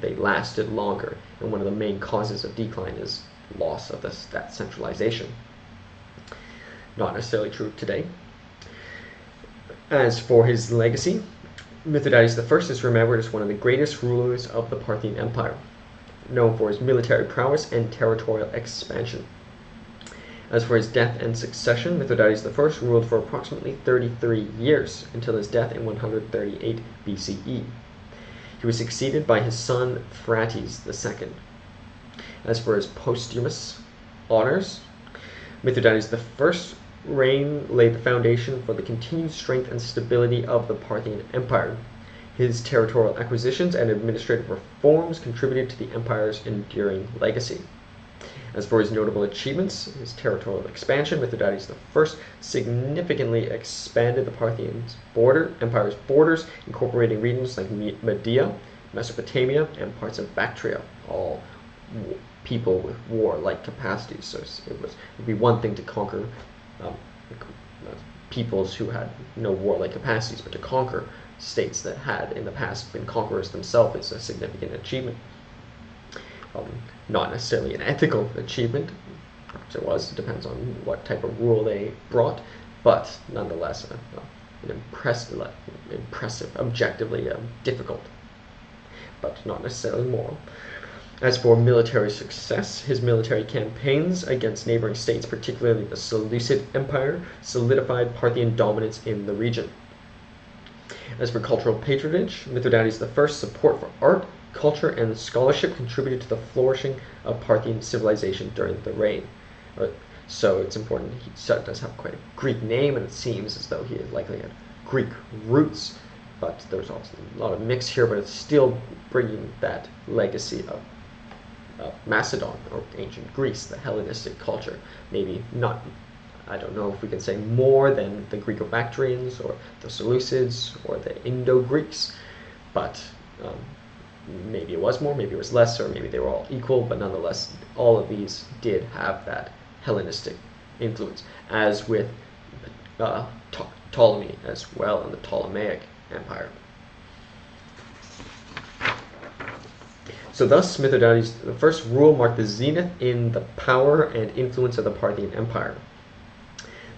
lasted longer. And one of the main causes of decline is loss of that centralization. Not necessarily true today. As for his legacy, Mithridates I is remembered as one of the greatest rulers of the Parthian Empire, known for his military prowess and territorial expansion. As for his death and succession, Mithridates I ruled for approximately 33 years, until his death in 138 BCE. He was succeeded by his son Phraates II. As for his posthumous honors, Mithridates I's reign laid the foundation for the continued strength and stability of the Parthian Empire. His territorial acquisitions and administrative reforms contributed to the empire's enduring legacy. As for his notable achievements, his territorial expansion, Mithridates I significantly expanded the Parthian empire's borders, incorporating regions like Media, Mesopotamia, and parts of Bactria, all people with warlike capacities. So it would be one thing to conquer peoples who had no warlike capacities, but to conquer states that had in the past been conquerors themselves is a significant achievement. Not necessarily an ethical achievement, perhaps it depends on what type of rule they brought, but nonetheless an impressive, objectively difficult, but not necessarily moral. As for military success, his military campaigns against neighboring states, particularly the Seleucid Empire, solidified Parthian dominance in the region. As for cultural patronage, Mithridates I's support for art, culture, and scholarship contributed to the flourishing of Parthian civilization during the reign. So it's important. He does have quite a Greek name, and it seems as though he likely had Greek roots. But there's also a lot of mix here, but it's still bringing that legacy of Macedon, or ancient Greece, the Hellenistic culture. Maybe not, I don't know if we can say more than the Greco-Bactrians or the Seleucids or the Indo-Greeks, but maybe it was more, maybe it was less, or maybe they were all equal, but nonetheless, all of these did have that Hellenistic influence, as with Ptolemy as well, in the Ptolemaic Empire. So thus, Mithridates I's rule marked the zenith in the power and influence of the Parthian Empire,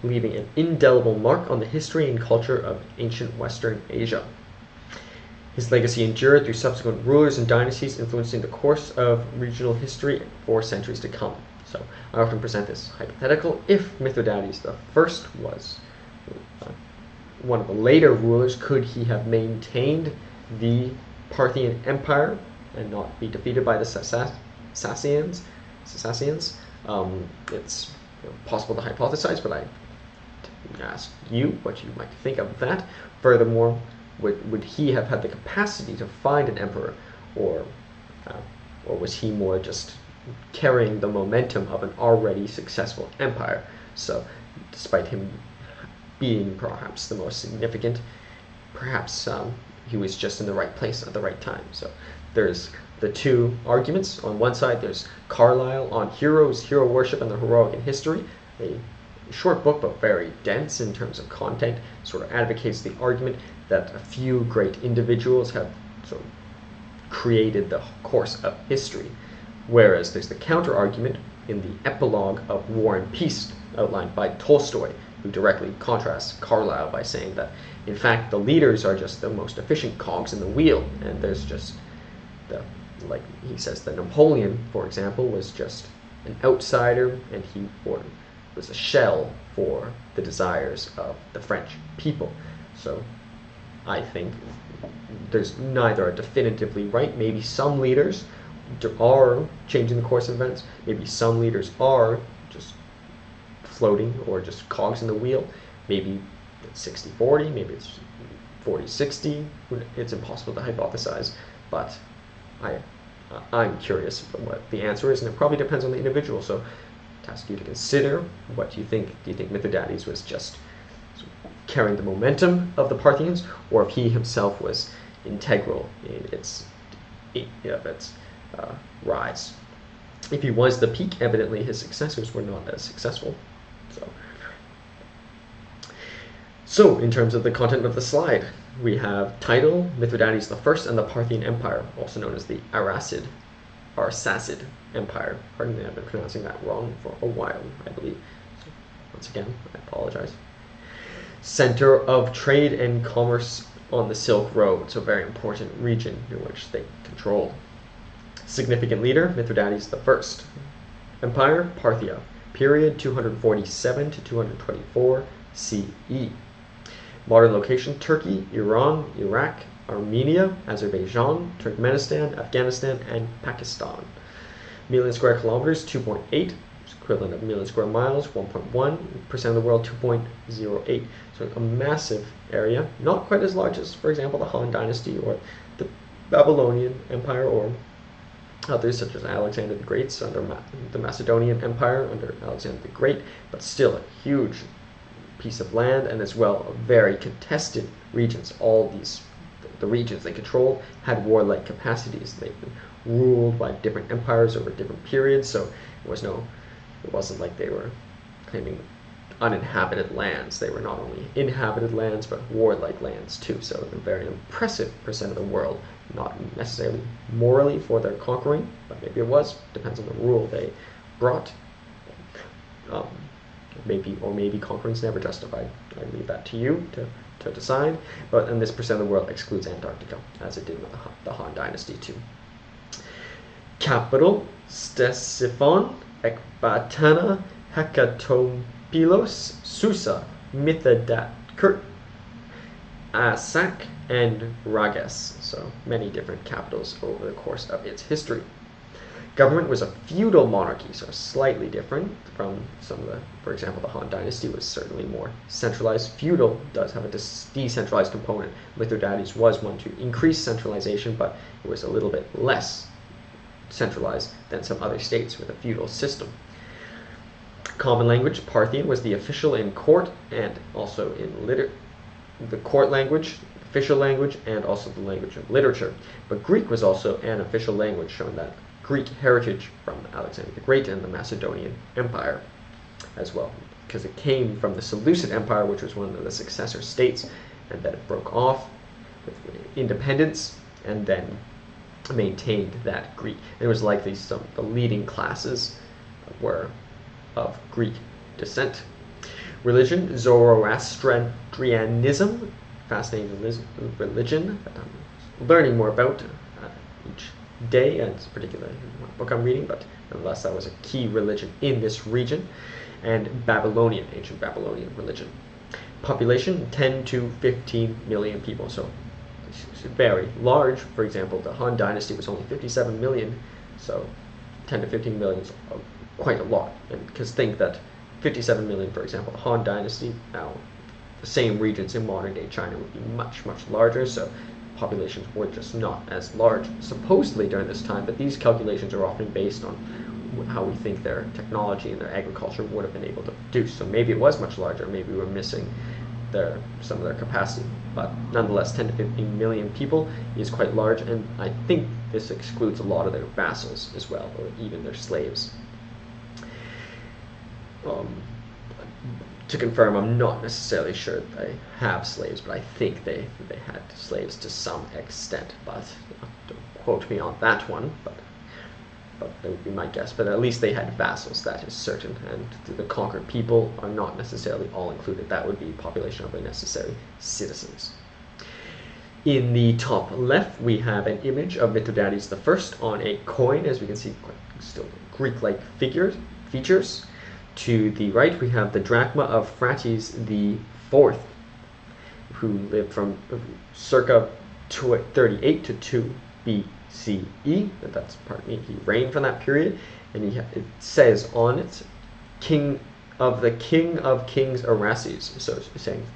leaving an indelible mark on the history and culture of ancient Western Asia. His legacy endured through subsequent rulers and dynasties, influencing the course of regional history for centuries to come. So I often present this hypothetical: if Mithridates I was one of the later rulers, could he have maintained the Parthian Empire and not be defeated by the Sassanians? It's possible to hypothesize, but I ask you what you might think of that. Furthermore, would he have had the capacity to find an emperor, or was he more just carrying the momentum of an already successful empire? So, despite him being perhaps the most significant, perhaps he was just in the right place at the right time. So there's the two arguments. On one side, there's Carlyle on heroes, hero worship, and the heroic in history, a short book but very dense in terms of content. Sort of advocates the argument that a few great individuals have sort of created the course of history, whereas there's the counter argument in the epilogue of War and Peace outlined by Tolstoy, who directly contrasts Carlyle by saying that, in fact, the leaders are just the most efficient cogs in the wheel, and there's just like he says that Napoleon, for example, was just an outsider, and he was a shell for the desires of the French people. So I think there's neither a definitively right. Maybe some leaders are changing the course of events. Maybe some leaders are just floating or just cogs in the wheel. Maybe it's 60-40, maybe it's 40-60. It's impossible to hypothesize, but I'm curious what the answer is, and it probably depends on the individual. So to ask you to consider, what do you think? Do you think Mithridates was just carrying the momentum of the Parthians, or if he himself was integral in its rise? If he was the peak, evidently his successors were not as successful. So in terms of the content of the slide, we have title: Mithridates I and the Parthian Empire, also known as the Arsacid Empire. Pardon me, I've been pronouncing that wrong for a while, I believe. So once again, I apologize. Center of trade and commerce on the Silk Road, so a very important region in which they controlled. Significant leader: Mithridates I. Empire: Parthia. Period: 247 to 224 CE. Modern location: Turkey, Iran, Iraq, Armenia, Azerbaijan, Turkmenistan, Afghanistan, and Pakistan. Million square kilometers: 2.8, equivalent of million square miles, 1.1%, of the world, 2.08. So a massive area, not quite as large as, for example, the Han Dynasty or the Babylonian Empire, or others such as Alexander the Great under the Macedonian Empire under Alexander the Great, but still a huge piece of land, and as well very contested regions. All the regions they controlled had warlike capacities. They've been ruled by different empires over different periods, so it wasn't like they were claiming uninhabited lands. They were not only inhabited lands, but warlike lands too. So a very impressive percent of the world, not necessarily morally for their conquering, but maybe it was, depends on the rule they brought. Maybe conquering's never justified. I leave that to you to decide. But and this percent of the world excludes Antarctica, as it did with the Han Dynasty too. Capital: Ctesiphon, Ecbatana, Hecatompylos, Susa, Mithridates, Asak, and Rages. So many different capitals over the course of its history. Government was a feudal monarchy, so slightly different from some of the, for example, the Han Dynasty was certainly more centralized. Feudal does have a decentralized component. Mithridates was one to increase centralization, but it was a little bit less centralized than some other states with a feudal system. Common language, Parthian, was the official in court and also in the court language, official language, and also the language of literature. But Greek was also an official language, showing that Greek heritage from Alexander the Great and the Macedonian Empire as well, because it came from the Seleucid Empire, which was one of the successor states, and then it broke off with independence and then maintained that Greek. And it was likely some of the leading classes were of Greek descent. Religion, Zoroastrianism, fascinating religion that I'm learning more about each day, and it's particularly one book I'm reading, but nonetheless that was a key religion in this region. And Babylonian, ancient Babylonian religion. Population, 10 to 15 million people, so it's very large. For example, the Han Dynasty was only 57 million, so 10 to 15 million is quite a lot. And because think that 57 million, for example, the Han Dynasty, now the same regions in modern day China would be much, much larger, so populations were just not as large supposedly during this time, but these calculations are often based on how we think their technology and their agriculture would have been able to produce. So maybe it was much larger, maybe we were missing some of their capacity, but nonetheless 10 to 15 million people is quite large, and I think this excludes a lot of their vassals as well, or even their slaves. To confirm, I'm not necessarily sure they have slaves, but I think they had slaves to some extent, but don't quote me on that one, but that would be my guess. But at least they had vassals, that is certain, and the conquered people are not necessarily all included. That would be population of the necessary citizens. In the top left, we have an image of Mithridates I on a coin, as we can see, still Greek-like features. To the right, we have the drachma of Phraates IV, who lived from circa 38 to 2 BCE. He reigned from that period, and it says on it, King of Kings Arases. So it's saying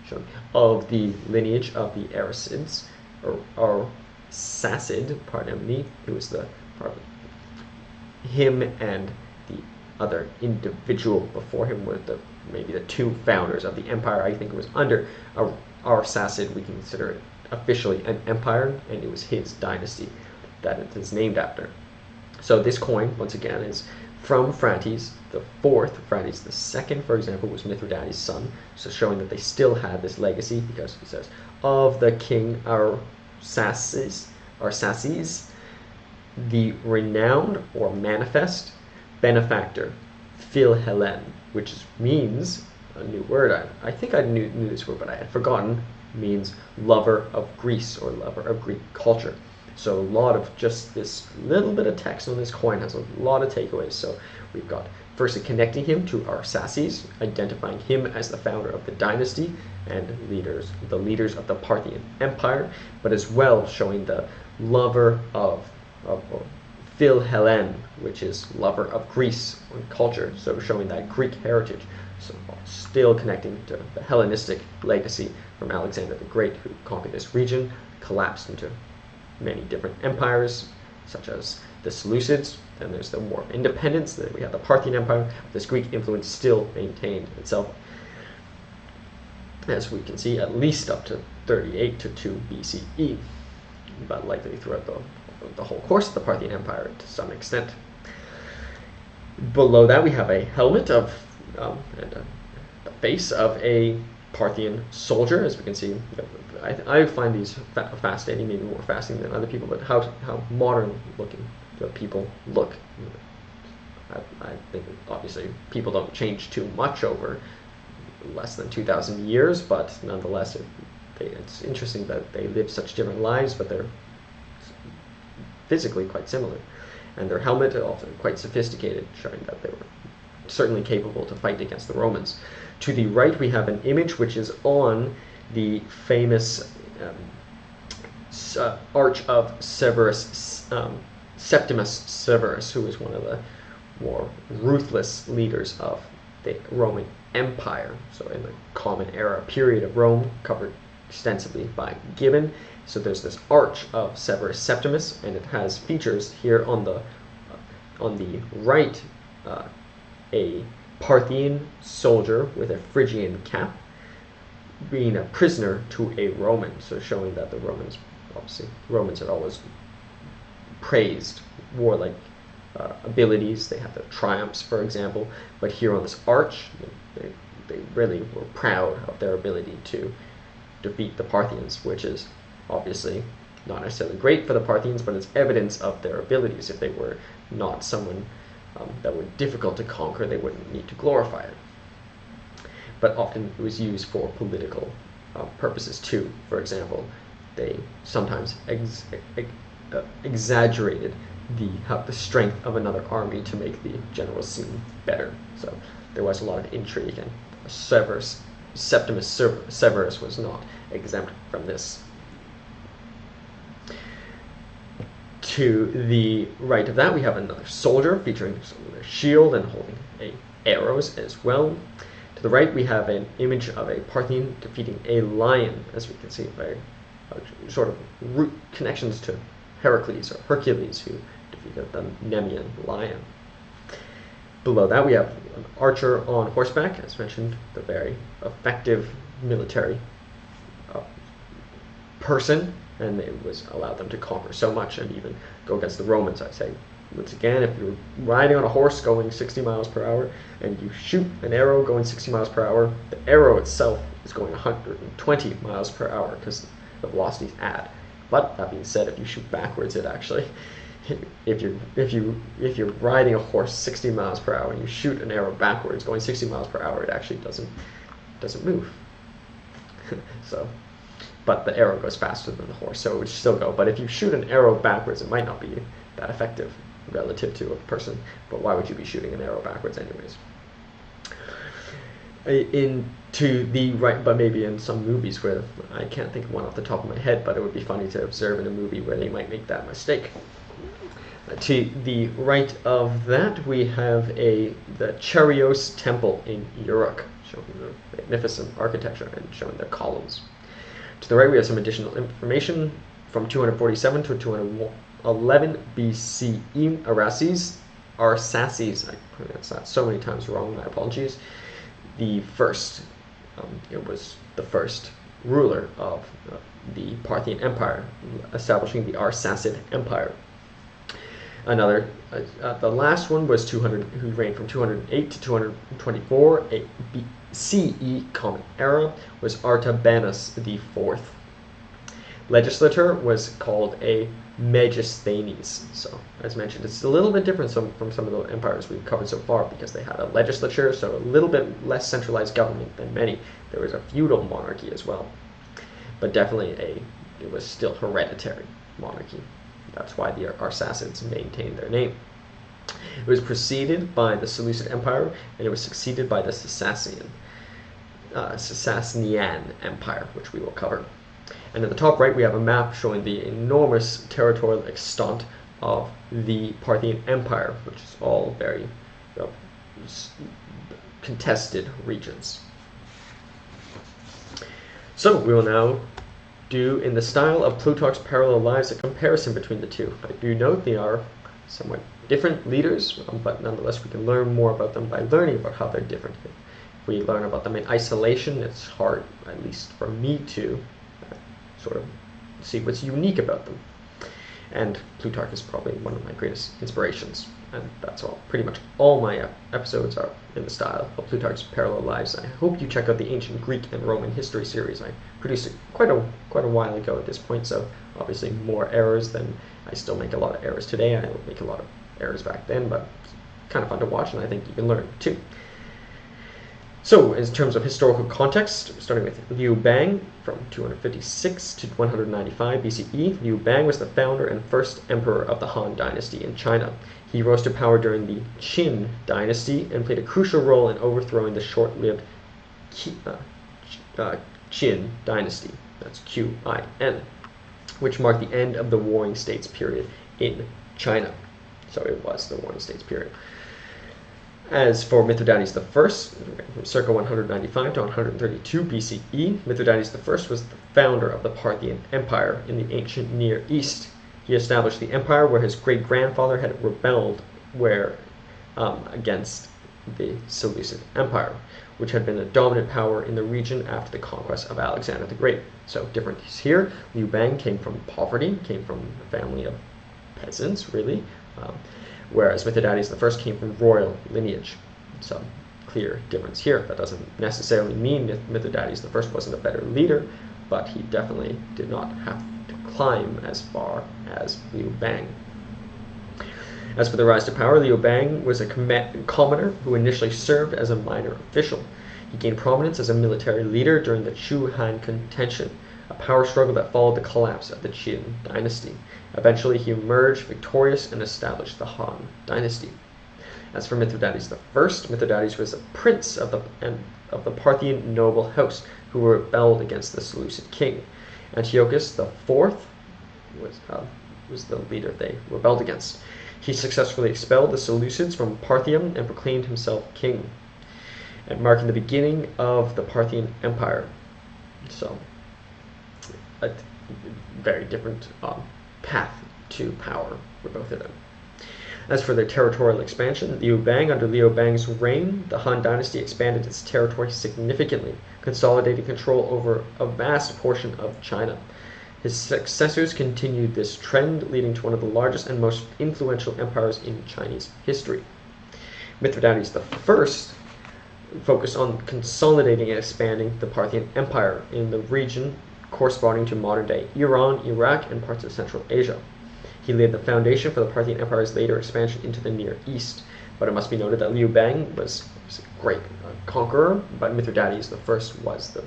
of the lineage of the Arsacids, or Sassid, pardon me, who was him and the other individual before him were maybe the two founders of the empire. I think it was under Arsacid, we consider it officially an empire, and it was his dynasty that it is named after. So this coin, once again, is from Phraates IV. Phraates II, for example, was Mithridates' son, so showing that they still had this legacy, because it says, of the king Arsaces, the renowned or manifest benefactor, Philhellene, which means, a new word, I think I knew this word, but I had forgotten, means lover of Greece, or lover of Greek culture. So a lot of just this little bit of text on this coin has a lot of takeaways. So we've got firstly connecting him to Arsaces, identifying him as the founder of the dynasty and the leaders of the Parthian Empire, but as well showing the lover of Philhellene, which is lover of Greece and culture, so showing that Greek heritage, so still connecting to the Hellenistic legacy from Alexander the Great, who conquered this region, collapsed into many different empires, such as the Seleucids. Then there's the War of Independence, then we have the Parthian Empire. This Greek influence still maintained itself, as we can see, at least up to 38 to 2 BCE, but likely throughout the whole course of the Parthian Empire to some extent. Below that we have a helmet of and the face of a Parthian soldier, as we can see. I find these fascinating, maybe more fascinating than other people, but how modern looking the people look. I think obviously people don't change too much over less than 2,000 years, but nonetheless it's interesting that they live such different lives, but they're physically quite similar. And their helmet is also quite sophisticated, showing that they were certainly capable to fight against the Romans. To the right we have an image which is on the famous Arch of Severus Septimus Severus, who was one of the more ruthless leaders of the Roman Empire. So in the Common Era period of Rome, covered extensively by Gibbon. So there's this arch of Severus Septimus, and it has features here on the right, a Parthian soldier with a Phrygian cap being a prisoner to a Roman, so showing that the Romans had always praised warlike abilities. They had the triumphs, for example, but here on this arch, they really were proud of their ability to defeat the Parthians, which is obviously not necessarily great for the Parthians, but it's evidence of their abilities. If they were not someone that were difficult to conquer, they wouldn't need to glorify it. But often it was used for political purposes too. For example, they sometimes exaggerated the strength of another army to make the general seem better. So there was a lot of intrigue, and Septimus Severus was not exempt from this. To the right of that, we have another soldier featuring a shield and holding arrows as well. To the right, we have an image of a Parthian defeating a lion, as we can see by sort of root connections to Heracles or Hercules, who defeated the Nemean lion. Below that, we have an archer on horseback, as mentioned, the very effective military person, and it was allowed them to conquer so much and even go against the Romans. I say, once again, if you're riding on a horse going 60 miles per hour and you shoot an arrow going 60 miles per hour, the arrow itself is going 120 miles per hour because the velocities add. But that being said, if you shoot backwards, it actually, if you're riding a horse 60 miles per hour and you shoot an arrow backwards going 60 miles per hour, it actually doesn't move. So, but the arrow goes faster than the horse, so it would still go. But if you shoot an arrow backwards, it might not be that effective relative to a person. But why would you be shooting an arrow backwards anyways? To the right, but maybe in some movies where I can't think of one off the top of my head, but it would be funny to observe in a movie where they might make that mistake. To the right of that, we have the Charios Temple in Uruk, showing the magnificent architecture and showing their columns. To the right, we have some additional information from 247 to 211 BCE. Arsaces, I pronounced that so many times wrong, my apologies. The first, it was the first ruler of the Parthian Empire, establishing the Arsacid Empire. Another, the last one was 200, who reigned from 208 to 224 BCE Common Era, was Artabanus IV. Legislator was called a Megasthenes. So, as mentioned, it's a little bit different from some of the empires we've covered so far because they had a legislature, so a little bit less centralized government than many. There was a feudal monarchy as well, but definitely it was still hereditary monarchy. That's why the Arsacids maintained their name. It was preceded by the Seleucid Empire, and it was succeeded by the Sassanian Empire, which we will cover. And at the top right, we have a map showing the enormous territorial extent of the Parthian Empire, which is all very contested regions. So we will now do, in the style of Plutarch's Parallel Lives, a comparison between the two. I do note they are somewhat different leaders, but nonetheless we can learn more about them by learning about how they're different. If we learn about them in isolation, it's hard, at least for me, to sort of see what's unique about them. And Plutarch is probably one of my greatest inspirations, and that's all. Pretty much all my episodes are in the style of Plutarch's Parallel Lives. I hope you check out the Ancient Greek and Roman History series. I produced it quite a while ago at this point, so obviously more errors than I still make a lot of errors today. I don't make a lot of errors back then, but it's kind of fun to watch, and I think you can learn too. So, in terms of historical context, starting with Liu Bang from 256 to 195 BCE, Liu Bang was the founder and first emperor of the Han Dynasty in China. He rose to power during the Qin Dynasty and played a crucial role in overthrowing the short-lived Qin Dynasty, that's Qin, which marked the end of the Warring States period in China. So it was the Warring States period. As for Mithridates I, from circa 195 to 132 BCE, Mithridates I was the founder of the Parthian Empire in the ancient Near East. He established the empire where his great-grandfather had rebelled against the Seleucid Empire, which had been a dominant power in the region after the conquest of Alexander the Great. So difference here, Liu Bang came from poverty, came from a family of peasants, really, whereas Mithridates I came from royal lineage. So clear difference here. That doesn't necessarily mean that Mithridates I wasn't a better leader, but he definitely did not have to climb as far as Liu Bang. As for the rise to power, Liu Bang was a commoner who initially served as a minor official. He gained prominence as a military leader during the Chu-Han contention, a power struggle that followed the collapse of the Qin dynasty. Eventually, he emerged victorious and established the Han Dynasty. As for Mithridates I, Mithridates was a prince of the Parthian noble house who rebelled against the Seleucid king. Antiochus IV was the leader they rebelled against. He successfully expelled the Seleucids from Parthian and proclaimed himself king, and marking the beginning of the Parthian Empire. So, a very different path to power for both of them. As for their territorial expansion, under Liu Bang's reign, the Han Dynasty expanded its territory significantly, consolidating control over a vast portion of China. His successors continued this trend, leading to one of the largest and most influential empires in Chinese history. Mithridates I focused on consolidating and expanding the Parthian Empire in the region corresponding to modern-day Iran, Iraq, and parts of Central Asia. He laid the foundation for the Parthian Empire's later expansion into the Near East, but it must be noted that Liu Bang was a great conqueror, but Mithridates I was the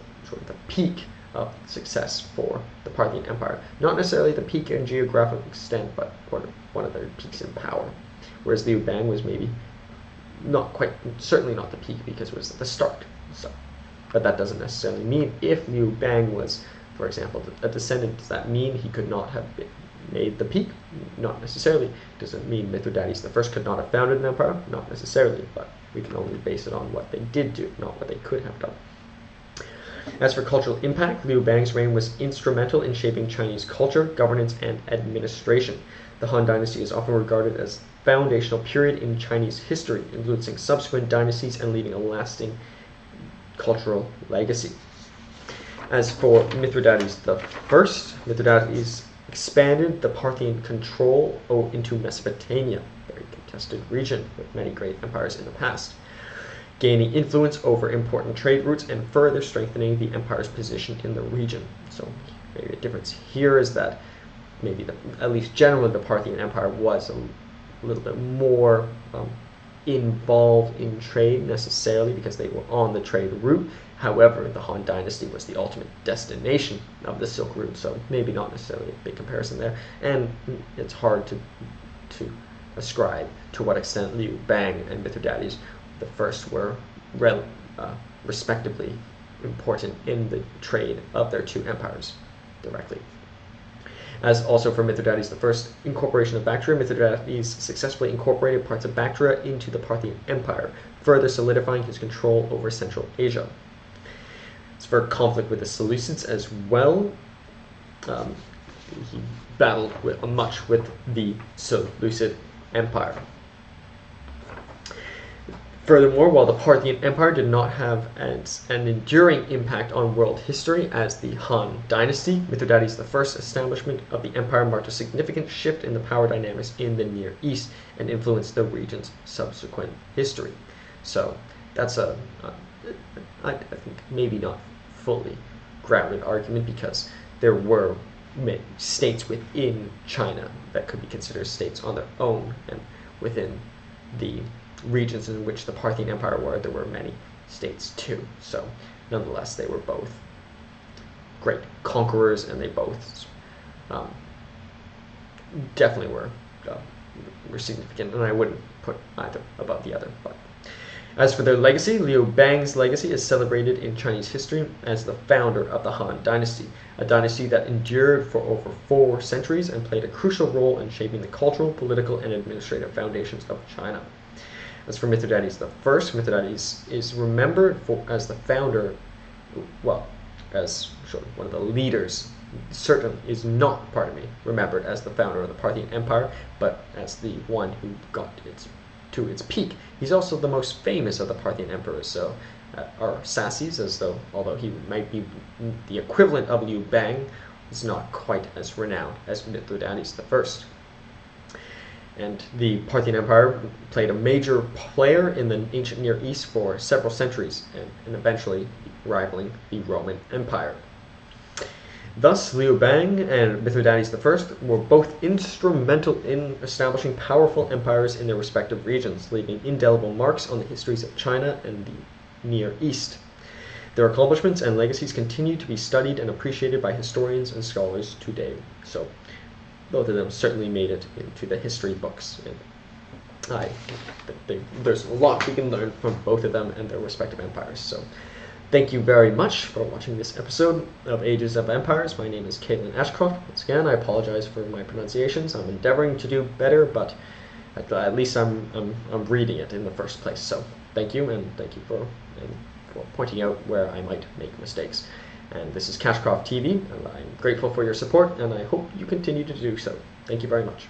peak of success for the Parthian Empire. Not necessarily the peak in geographic extent, but one of their peaks in power. Whereas Liu Bang was maybe certainly not the peak, because it was at the start. So, but that doesn't necessarily mean if Liu Bang was, for example, a descendant, does that mean he could not have made the peak? Not necessarily. Does it mean Mithridates I could not have founded an empire? Not necessarily, but we can only base it on what they did do, not what they could have done. As for cultural impact, Liu Bang's reign was instrumental in shaping Chinese culture, governance, and administration. The Han Dynasty is often regarded as a foundational period in Chinese history, influencing subsequent dynasties and leaving a lasting cultural legacy. As for Mithridates I, Mithridates expanded the Parthian control into Mesopotamia, a very contested region with many great empires in the past, gaining influence over important trade routes and further strengthening the empire's position in the region. So maybe a difference here is that maybe at least generally the Parthian Empire was a little bit more involved in trade necessarily because they were on the trade route. However, the Han Dynasty was the ultimate destination of the Silk Route, so maybe not necessarily a big comparison there. And it's hard to ascribe to what extent Liu Bang and Mithridates I were respectively important in the trade of their two empires directly. As also for Mithridates I, incorporation of Bactria, Mithridates successfully incorporated parts of Bactria into the Parthian Empire, further solidifying his control over Central Asia. As for conflict with the Seleucids as well, he battled much with the Seleucid Empire. Furthermore, while the Parthian Empire did not have an enduring impact on world history as the Han Dynasty, Mithridates I's establishment of the empire marked a significant shift in the power dynamics in the Near East and influenced the region's subsequent history. So that's I think maybe not fully grounded argument, because there were states within China that could be considered states on their own, and within the regions in which the Parthian Empire were, there were many states too. So nonetheless, they were both great conquerors, and they both definitely were significant, and I wouldn't put either above the other. But As for their legacy, Liu Bang's legacy is celebrated in Chinese history as the founder of the Han Dynasty, a dynasty that endured for over 4 centuries and played a crucial role in shaping the cultural, political, and administrative foundations of China. As for Mithridates I, Mithridates is remembered as the founder, well, as one of the leaders, remembered as the founder of the Parthian Empire, but as the one who got to its peak. He's also the most famous of the Parthian emperors, so or Sassies, although he might be the equivalent of Liu Bang, is not quite as renowned as Mithridates I. And the Parthian Empire played a major player in the ancient Near East for several centuries, and eventually rivaling the Roman Empire. Thus, Liu Bang and Mithridates I were both instrumental in establishing powerful empires in their respective regions, leaving indelible marks on the histories of China and the Near East. Their accomplishments and legacies continue to be studied and appreciated by historians and scholars today. So, both of them certainly made it into the history books. And there's a lot we can learn from both of them and their respective empires. So, thank you very much for watching this episode of Ages of Empires. My name is Caitlin Ashcroft. Once again, I apologize for my pronunciations. I'm endeavoring to do better, but at least I'm reading it in the first place. So, thank you, and thank you for pointing out where I might make mistakes. And this is CashcroftTV, and I'm grateful for your support, and I hope you continue to do so. Thank you very much.